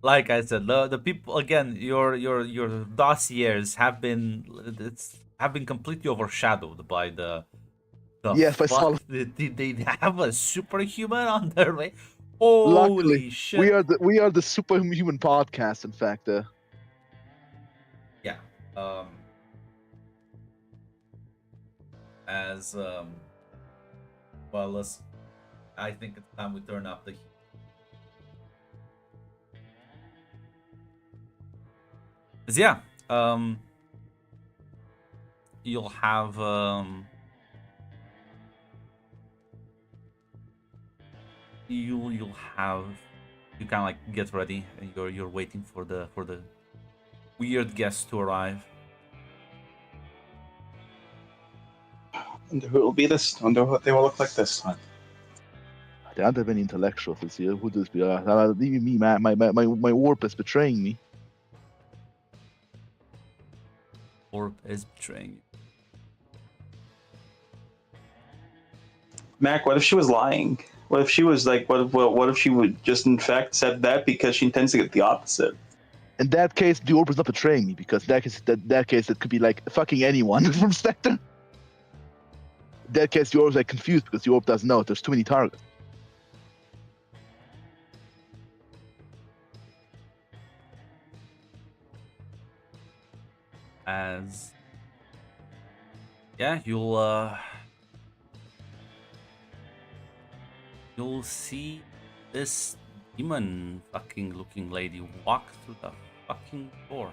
Like I said, the people again. Your dossiers have been completely overshadowed by the yes, by Solomon. They have a superhuman on their way. Holy Luckily, shit! We are the superhuman podcast. In fact, yeah. As well, I think it's time we turn up the heat. Yeah, you'll have you kind of like get ready, and you're waiting for the weird guest to arrive. Wonder who will be this? Wonder what they will look like this time. There aren't that many intellectuals this year. Who does be? Leaving me, man. My warp is betraying me. Warp is betraying you. Mac, what if she was lying? What if she was like, what if she would just in fact said that because she intends to get the opposite? In that case, the orb is not betraying me, because that case it could be like fucking anyone from Spectre. In that case, the orb is like confused because the orb doesn't know. There's too many targets. As yeah, you'll see this demon fucking looking lady walk through the fucking door.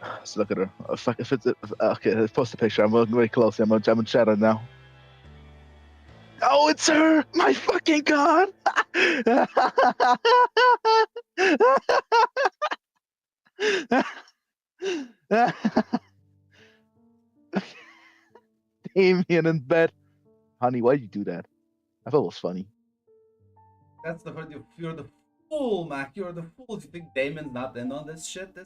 Let's look at her. If it's okay, let's post the picture. I'm looking very closely. I'm in shadow now. Oh, it's her! My fucking god! Damien in bed. Honey, why'd you do that? I thought it was funny. That's the part you're the fool, Mac. You're the fool. You think Damon's not in on this shit?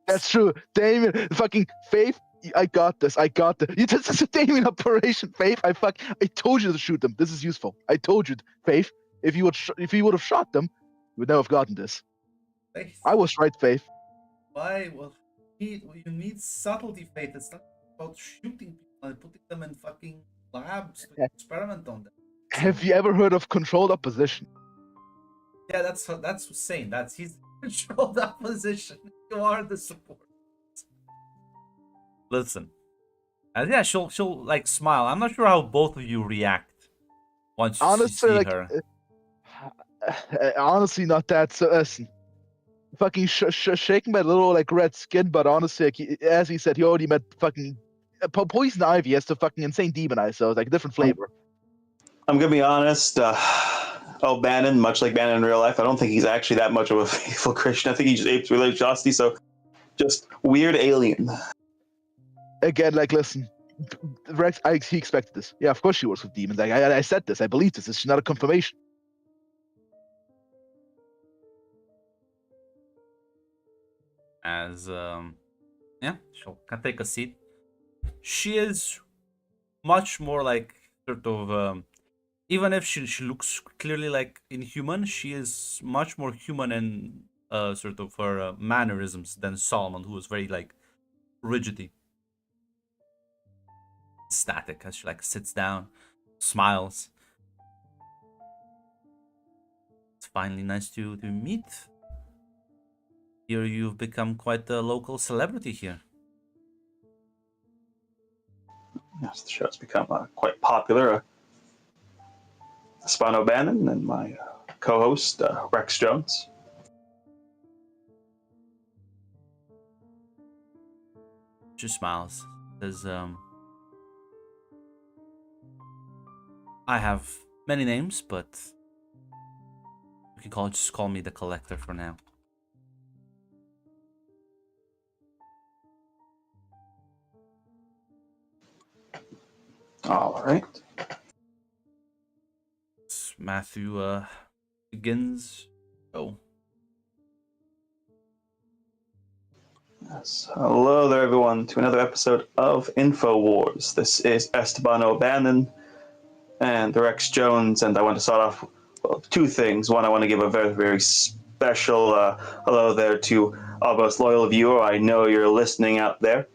That's true. Damien, fucking Faith. I got this. I got this. This is a Damien operation, Faith. I told you to shoot them. This is useful. I told you, Faith. If you would have shot them, you would never have gotten this. Faith. I was right, Faith. Why? Well, you need subtlety, Faith. It's not about shooting people and putting them in fucking labs to experiment on them. Have you ever heard of controlled opposition? Yeah, that's Hussein. He's controlled opposition. You are the support. Listen, yeah, she'll like smile. I'm not sure how both of you react once you see her. Honestly, not that. So listen, fucking shaking my little like red skin, but honestly, like, as he said, he already met fucking poison ivy as the fucking insane demon eye, so it's like a different flavor. I'm gonna be honest. Bannon, much like Bannon in real life, I don't think he's actually that much of a faithful Christian. I think he just apes religiosity. So, just weird alien. Again, like, listen, Rex, he expected this. Yeah, of course she works with demons. I said this. I believe this. It's not a confirmation. As yeah, she'll can take a seat. She is much more like sort of even if she looks clearly like inhuman, she is much more human in sort of her mannerisms than Solomon, who is very like rigidity, static, as she like sits down, smiles. It's finally nice to meet. Here you've become quite a local celebrity here. Yes, the show's become quite popular. Spawn O'Bannon and my co-host, Rex Jones. She smiles. Says, I have many names, but you can just call me the Collector for now. All right. Matthew begins. Oh. Yes. Hello there, everyone, to another episode of InfoWars. This is Esteban O'Bannon and Rex Jones, and I want to start off with two things. One, I want to give a very, very special hello there to our most loyal viewer. I know you're listening out there.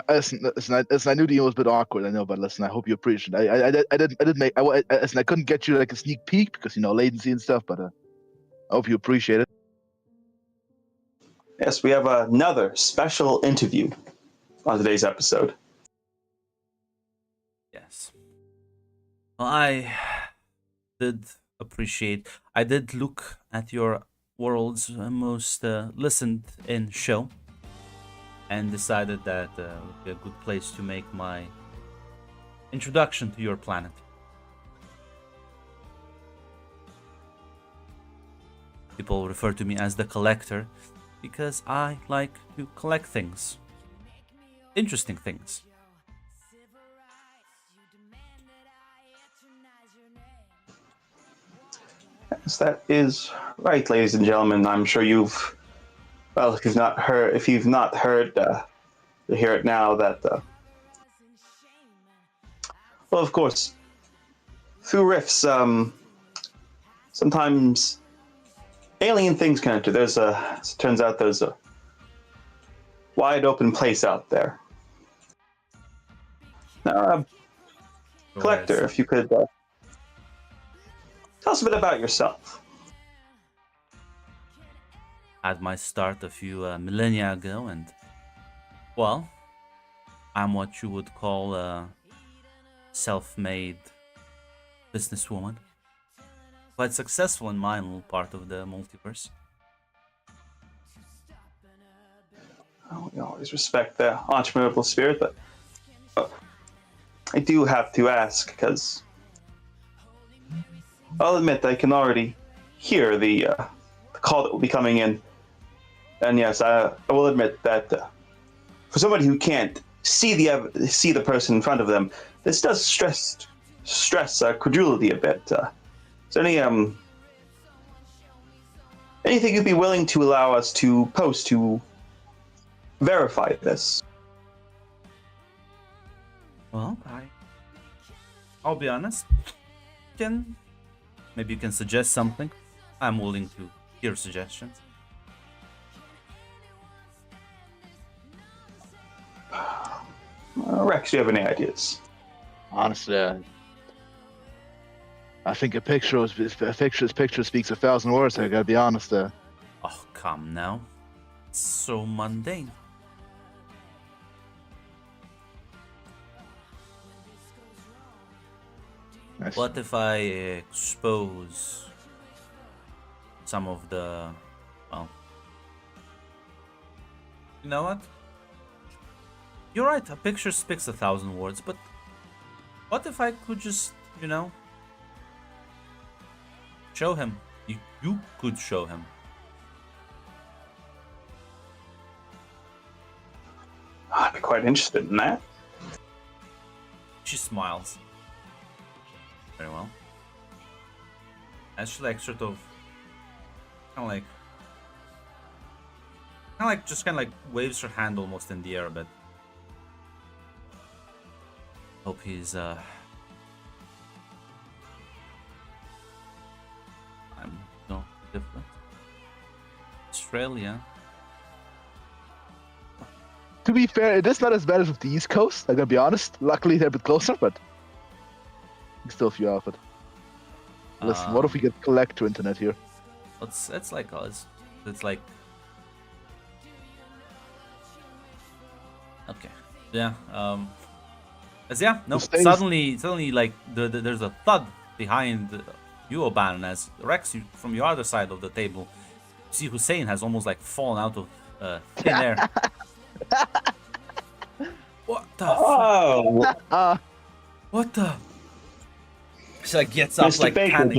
Listen, I knew the email was a bit awkward. I know, but listen, I hope you appreciate it. I couldn't get you like a sneak peek because latency and stuff, but I hope you appreciate it. Yes, we have another special interview on today's episode. Yes. Well, I did look at your world's most listened in show, and decided that would be a good place to make my introduction to your planet. People refer to me as the Collector because I like to collect things. Interesting things. Yes, that is right, ladies and gentlemen. I'm sure you've, well, if you've not heard, you hear it now. That, well, of course, through rifts, sometimes alien things can enter. It turns out there's a wide open place out there. Now, Collector, if you could tell us a bit about yourself. Had my start a few millennia ago, and well, I'm what you would call a self-made businesswoman. Quite successful in my little part of the multiverse. We always respect the entrepreneurial spirit, but I do have to ask, because I'll admit I can already hear the call that will be coming in. And yes, I will admit that for somebody who can't see the person in front of them, this does stress credulity a bit. Is there anything you'd be willing to allow us to post to verify this? Well, I'll be honest. Maybe you can suggest something. I'm willing to hear suggestions. Rex, do you have any ideas? Honestly, I think a picture speaks 1,000 words. I gotta be honest. Oh, come now. It's so mundane. Nice. What if I expose some of the... Well... You know what? You're right, a picture speaks 1,000 words, but... What if I could just, show him? You could show him. I'd be quite interested in that. She smiles. Very well. And she sort of kind of like waves her hand almost in the air a bit. Hope he's I'm no different. Australia. To be fair, it is not as bad as with the East Coast. I gotta be honest. Luckily, they're a bit closer, but still a few off it. Listen, what if we get collector internet here? It's like us. It's like okay, yeah. No. Suddenly, like there's a thud behind you, O'Bannon, as Rex, from your other side of the table, you see Hussein has almost like fallen out of thin air. What the? Oh, What the? She like gets up Mr. like Baker, panic.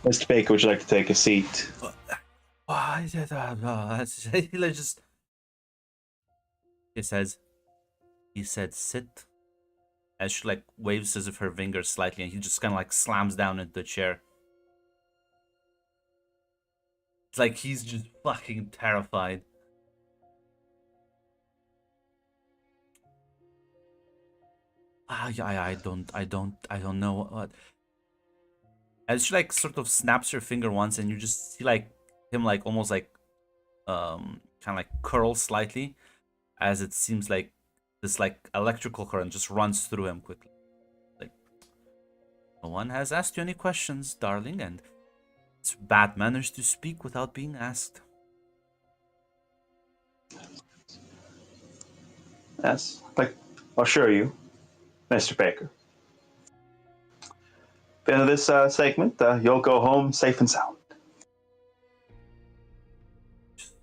Mr. Baker, would you like to take a seat? Why is it? Let's just. He said sit. As she like waves as if her fingers slightly, and he just kind of like slams down into the chair. It's like he's just fucking terrified. I don't know what. As she like sort of snaps her finger once, and you just see like him like almost like kind of like curl slightly, as it seems like this like electrical current just runs through him quickly. Like, no one has asked you any questions, darling, and it's bad manners to speak without being asked. Yes, like I'll assure you, Mr. Baker. At the end of this segment, you'll go home safe and sound.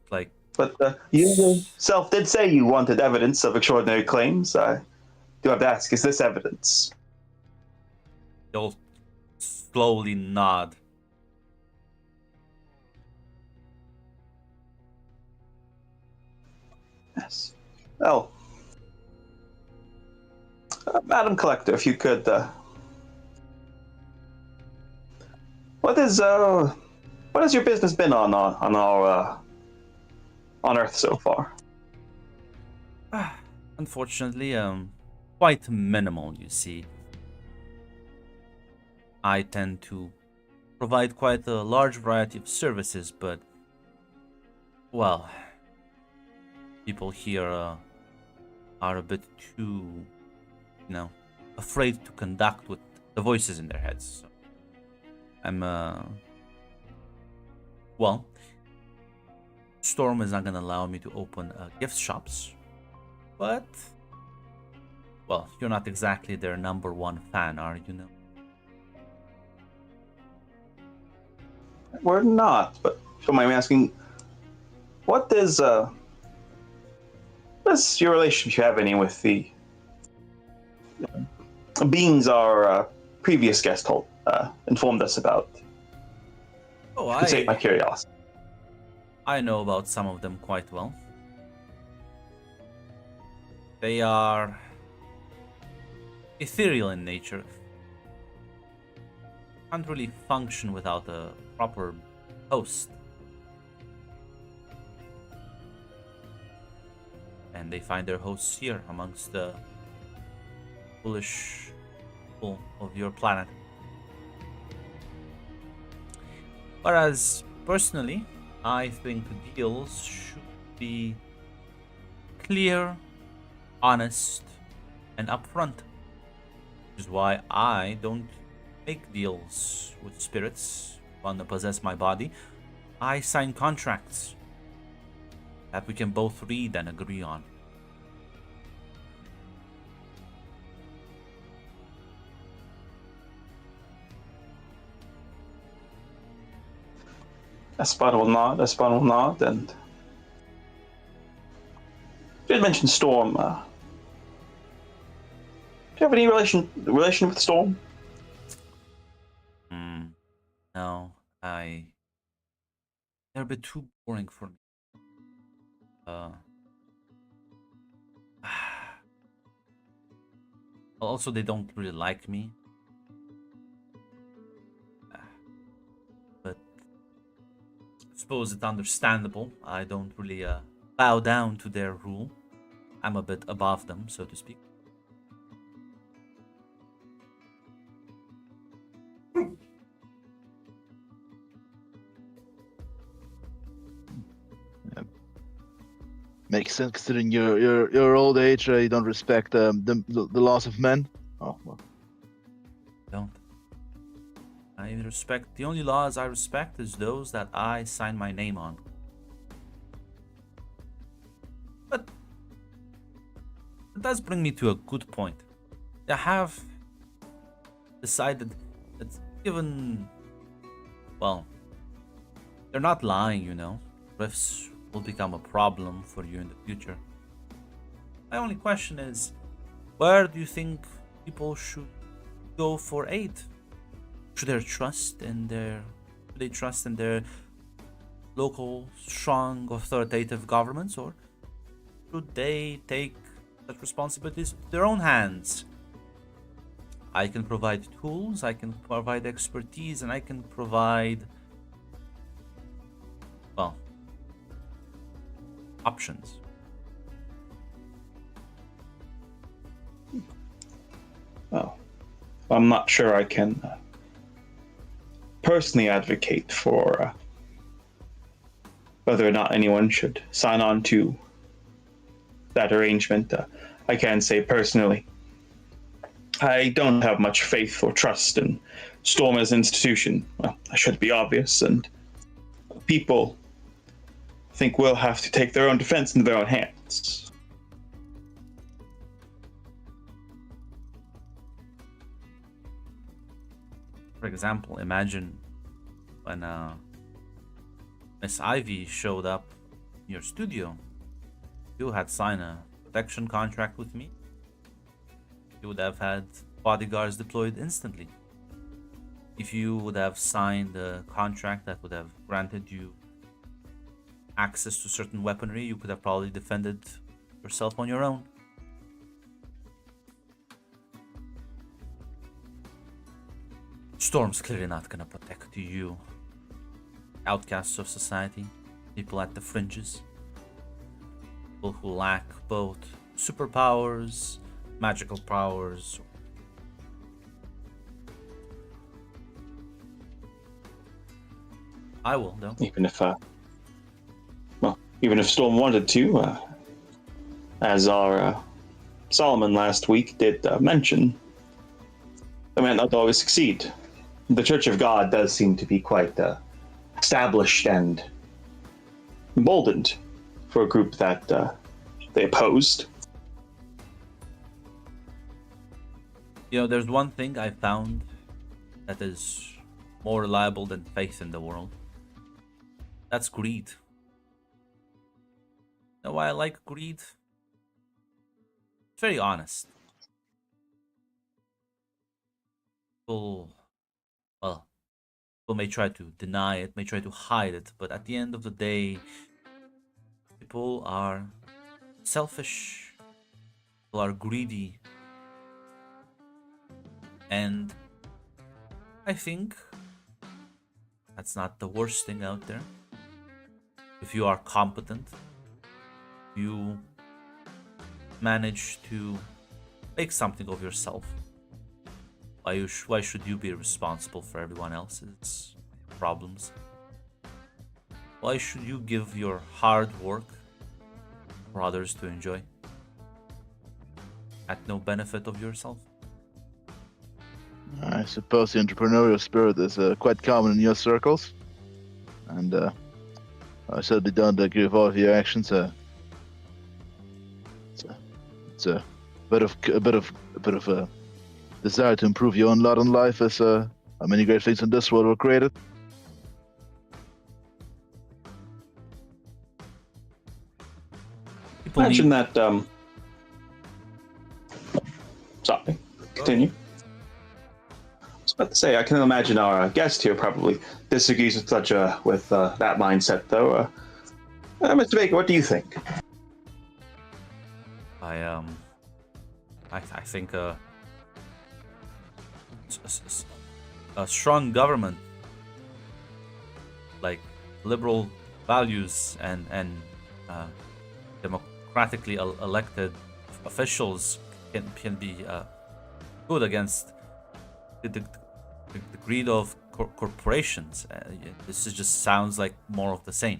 Like, but you yourself did say you wanted evidence of extraordinary claims. I do have to ask, is this evidence? You'll slowly nod. Yes. Well, Madam Collector, if you could, what has your business been on Earth so far? Unfortunately, quite minimal, you see. I tend to provide quite a large variety of services, but, well, people here are a bit too, afraid to conduct with the voices in their heads. So I'm, well, Storm is not going to allow me to open gift shops, but, well, you're not exactly their #1 fan, are you? No? We're not, but if you don't mind me asking, what is what's your relationship, if you have any, with the beings our previous guest told informed us about. Oh, To save my curiosity. I know about some of them quite well. They are ethereal in nature. Can't really function without a proper host. And they find their hosts here amongst the foolish people of your planet. Whereas, personally, I think deals should be clear, honest, and upfront. Which is why I don't make deals with spirits want to possess my body. I sign contracts that we can both read and agree on. Espan will nod, and you had mentioned Storm. Do you have any relation with Storm? No, they're a bit too boring for me. Also, they don't really like me. But I suppose it's understandable. I don't really bow down to their rule. I'm a bit above them, so to speak. Makes sense considering your old age. You don't respect the laws of men. Oh well. Don't. I respect. The only laws I respect is those that I sign my name on. But it does bring me to a good point. I have decided that given, well, they're not lying, you know. Rifts will become a problem for you in the future. My only question is, where do you think people should go for aid? Should they trust in their local, strong, authoritative governments, or should they take that responsibilities to their own hands? I can provide tools, I can provide expertise, and I can provide, well, options. Well, I'm not sure I can personally advocate for whether or not anyone should sign on to that arrangement. I can say personally, I don't have much faith or trust in Storm as an institution. Well, that should be obvious, and people think will have to take their own defense into their own hands. For example, imagine when Miss Ivy showed up in your studio. You had signed a protection contract with me. You would have had bodyguards deployed instantly. If you would have signed a contract that would have granted you access to certain weaponry, you could have probably defended yourself on your own. Storm's clearly not gonna protect you. Outcasts of society, people at the fringes, people who lack both superpowers, magical powers. I will, though. Even if Storm wanted to, as our Solomon last week did mention, they might not always succeed. The Church of God does seem to be quite established and emboldened for a group that they opposed. You know, there's one thing I found that is more reliable than faith in the world. That's greed. You know why I like greed? It's very honest. People, well, people may try to deny it, may try to hide it, but at the end of the day, people are selfish, people are greedy, and I think that's not the worst thing out there. If you are competent, you manage to make something of yourself. Why should you be responsible for everyone else's problems? Why should you give your hard work for others to enjoy at no benefit of yourself? I suppose the entrepreneurial spirit is quite common in your circles, and I certainly don't agree with all of your actions. It's a bit of a desire to improve your own lot in life, as many great things in this world were created. People Imagine need. that. Sorry, continue. I was about to say, I can imagine our guest here probably disagrees with that mindset, though. Mr. Baker, what do you think? I think a strong government, like liberal values and democratically elected officials, can be good against the greed of corporations. This just sounds like more of the same.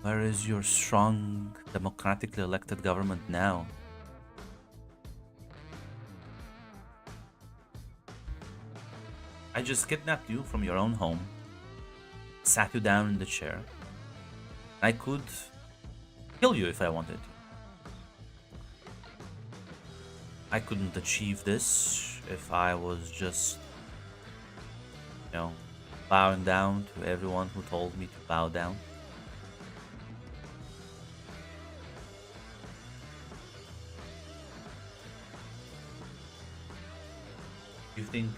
Where is your strong, democratically elected government now? I just kidnapped you from your own home, sat you down in the chair. I could kill you if I wanted to. I couldn't achieve this if I was just, bowing down to everyone who told me to bow down. You think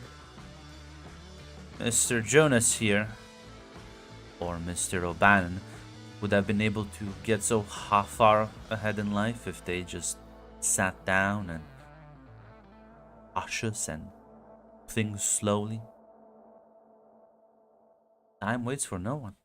Mr. Jonas here, or Mr. O'Bannon, would have been able to get so far ahead in life if they just sat down and cautious and things slowly? Time waits for no one.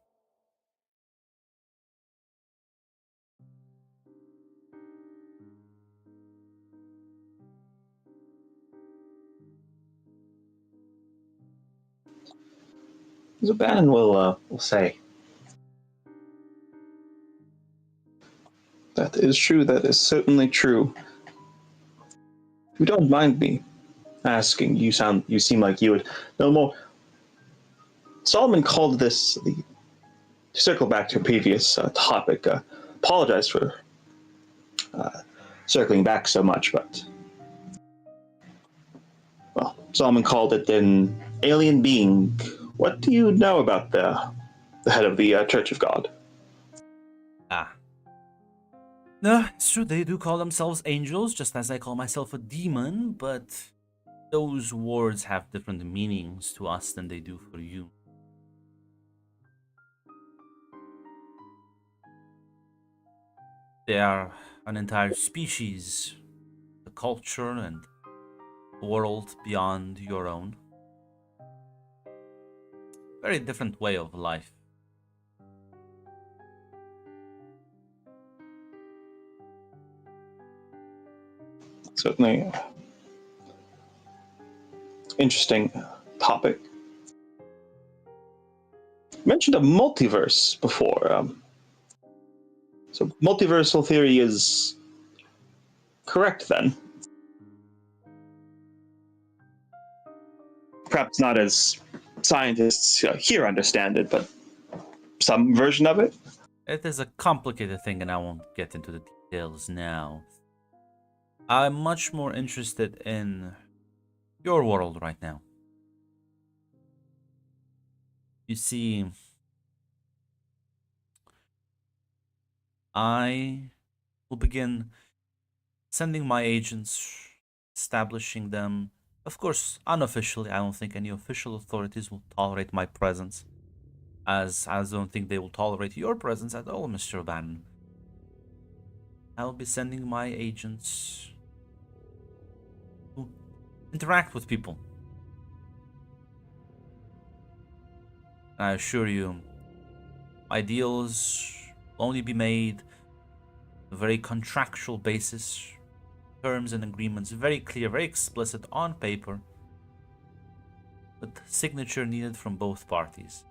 So Bannon will say, that is true. That is certainly true. You don't mind me asking. You seem like you would know more. Solomon called this to circle back to a previous topic. Apologize for circling back so much, but well, Solomon called it an alien being. What do you know about the head of the Church of God? No, it's true, they do call themselves angels, just as I call myself a demon, but those words have different meanings to us than they do for you. They are an entire species, a culture and a world beyond your own. Very different way of life. Certainly interesting topic. You mentioned a multiverse before. So multiversal theory is correct then. Perhaps not as scientists here understand it, but some version of it. It is a complicated thing and I won't get into the details now. I'm much more interested in your world right now. You see, I will begin sending my agents establishing them. Of course, unofficially, I don't think any official authorities will tolerate my presence, as I don't think they will tolerate your presence at all, Mr. O'Bannon. I'll be sending my agents to interact with people. I assure you, my deals will only be made on a very contractual basis, terms and agreements very clear, very explicit on paper, with signature needed from both parties.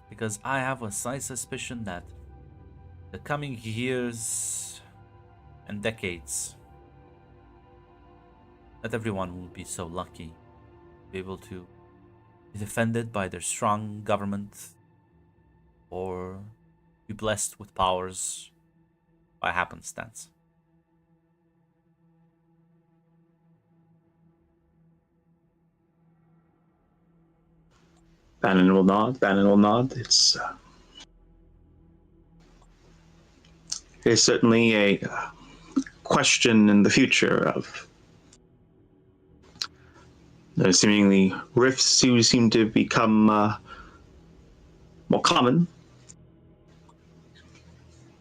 Because I have a slight suspicion that the coming years and decades, not everyone will be so lucky to be able to be defended by their strong government or be blessed with powers by happenstance. Bannon will nod. Bannon will nod. It's certainly a question in the future of seemingly rifts who seem to become more common.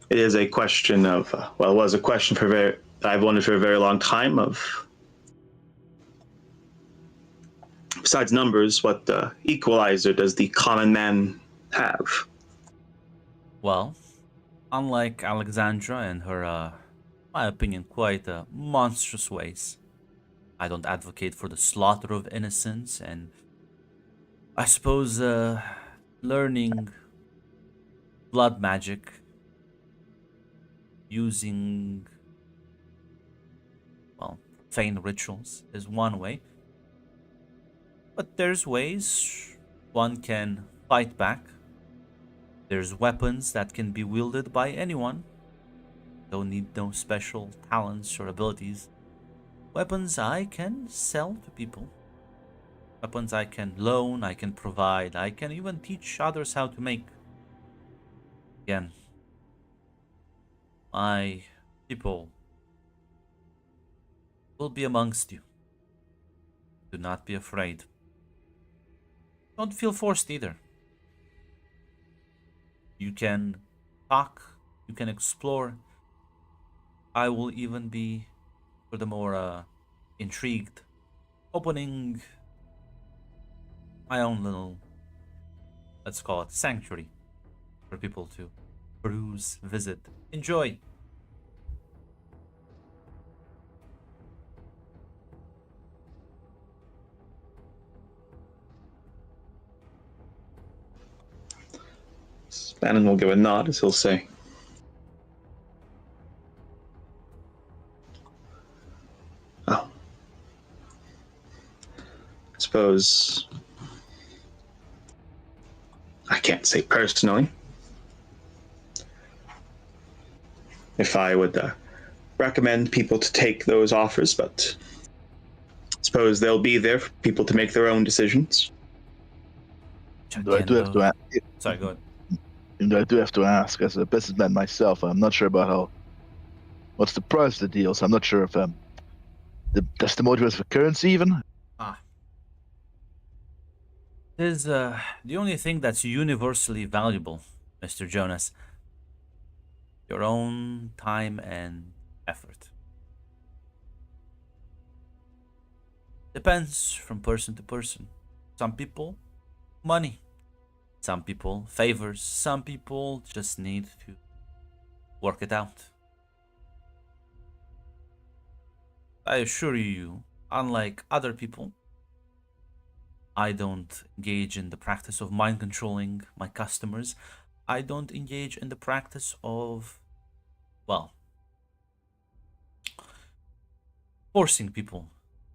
It is a question of, well, it was a question I've wondered for a very long time of, besides numbers, what equalizer does the common man have? Well, unlike Alexandra and her, my opinion, quite monstrous ways, I don't advocate for the slaughter of innocents, and I suppose learning blood magic using, well, profane rituals is one way. But there's ways one can fight back. There's weapons that can be wielded by anyone. Don't need no special talents or abilities. Weapons I can sell to people. Weapons I can loan, I can provide, I can even teach others how to make. Again, my people will be amongst you. Do not be afraid. Don't feel forced either. You can talk, you can explore. I will even be, for the more intrigued, opening my own little, let's call it, sanctuary for people to peruse, visit, enjoy. Bannon will give a nod as he'll say, "Oh, I suppose I can't say personally if I would recommend people to take those offers, but I suppose they'll be there for people to make their own decisions." I do have to ask. Sorry, go ahead. I do have to ask, as a businessman myself, I'm not sure about what's the price of the deal. So I'm not sure if that's the motive for currency even. Is the only thing that's universally valuable, Mr. Jonas. Your own time and effort. Depends from person to person. Some people, money. Some people, favors. Some people just need to work it out. I assure you, unlike other people, I don't engage in the practice of mind controlling my customers. I don't engage in the practice of, well, forcing people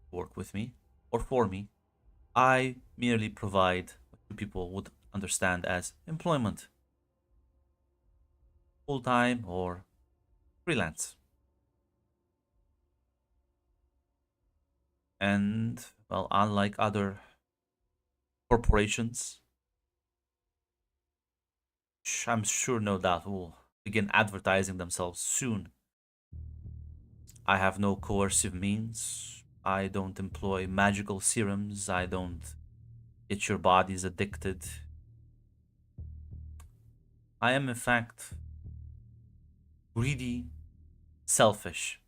to work with me or for me. I merely provide what people would understand as employment, full-time or freelance. And, well, unlike other corporations, which I'm sure no doubt will begin advertising themselves soon, I have no coercive means. I don't employ magical serums. I don't get your bodies addicted. I am, in fact, greedy, selfish,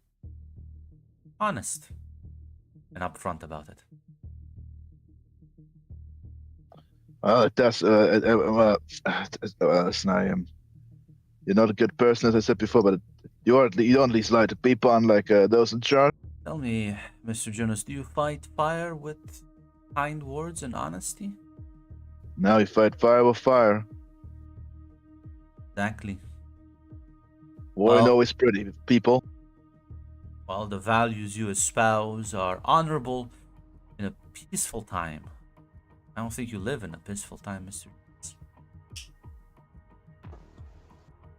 honest, and upfront about it. That's listen, you're not a good person, as I said before, but you don't at least lie to people, unlike those in charge. Tell me, Mr. Jonas, do you fight fire with kind words and honesty? Now we fight fire with fire. Exactly. War Well- ain't always pretty, people. While the values you espouse are honorable in a peaceful time, I don't think you live in a peaceful time, Mr.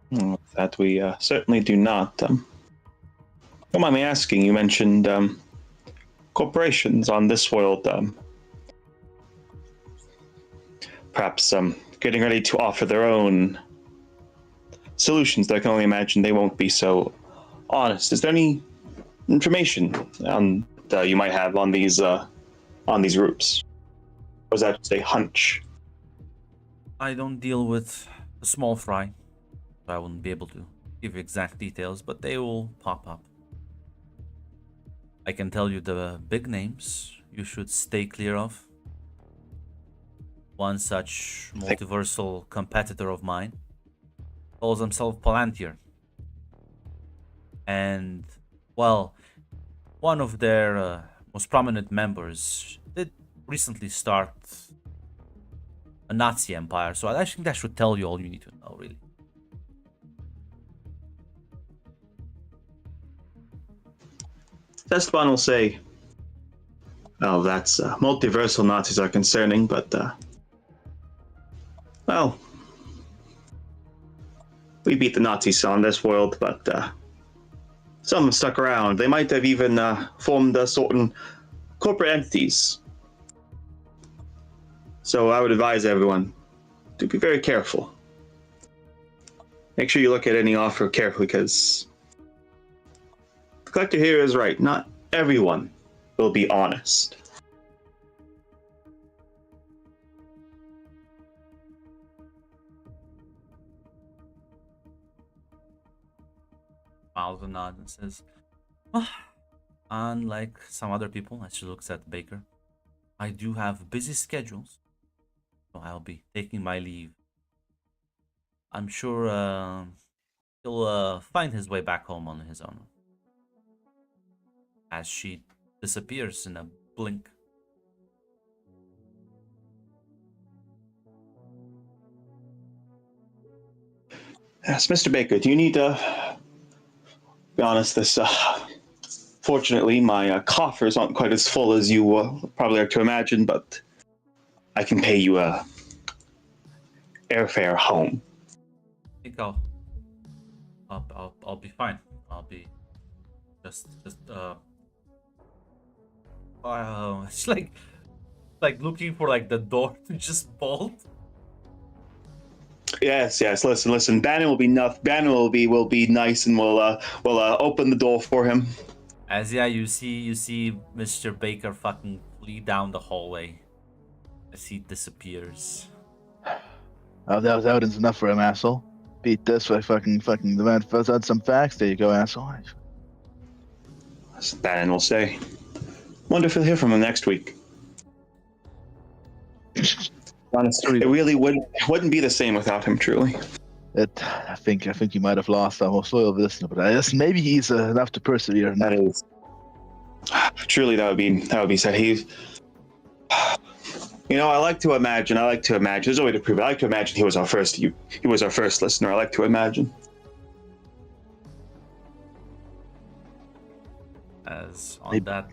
Jonas. That we certainly do not. Don't mind me asking, you mentioned corporations on this world, perhaps getting ready to offer their own solutions that I can only imagine they won't be so honest. Is there any information you might have on these groups? Or is that just a hunch? I don't deal with the small fry, so I wouldn't be able to give you exact details, but they will pop up. I can tell you the big names you should stay clear of. One such multiversal competitor of mine calls himself Palantir. And, well, one of their most prominent members did recently start a Nazi empire, so I think that should tell you all you need to know, really. Esteban will say, "Oh, that's multiversal Nazis are concerning, but well, we beat the Nazis on this world, but some have stuck around. They might have even formed certain corporate entities. So I would advise everyone to be very careful. Make sure you look at any offer carefully, because the collector here is right. Not everyone will be honest." Smiles and nods and says, "Well, unlike some other people," as she looks at Baker, "I do have busy schedules, so I'll be taking my leave. I'm sure he'll find his way back home on his own." As she disappears in a blink. Yes, Mr. Baker, do you need to be honest? Fortunately, my coffers aren't quite as full as you probably like to imagine, but I can pay you airfare home. I think I'll be fine. I'll be just it's like looking for like the door to just bolt. Yes. Listen. Bannon will be nice, and we'll open the door for him. As you see Mr. Baker fucking flee down the hallway as he disappears. Oh, that was evidence enough for him, asshole. Beat this by fucking the man fills out some facts. There you go, asshole. Bannon will say. Wonder if he'll hear from him next week. Honestly, it really wouldn't be the same without him, truly. I think you might have lost our most loyal listener, but maybe he's enough to persevere. That is truly that would be said. He's, I like to imagine. There's a way to prove it. I like to imagine he was our first listener. I like to imagine. As on that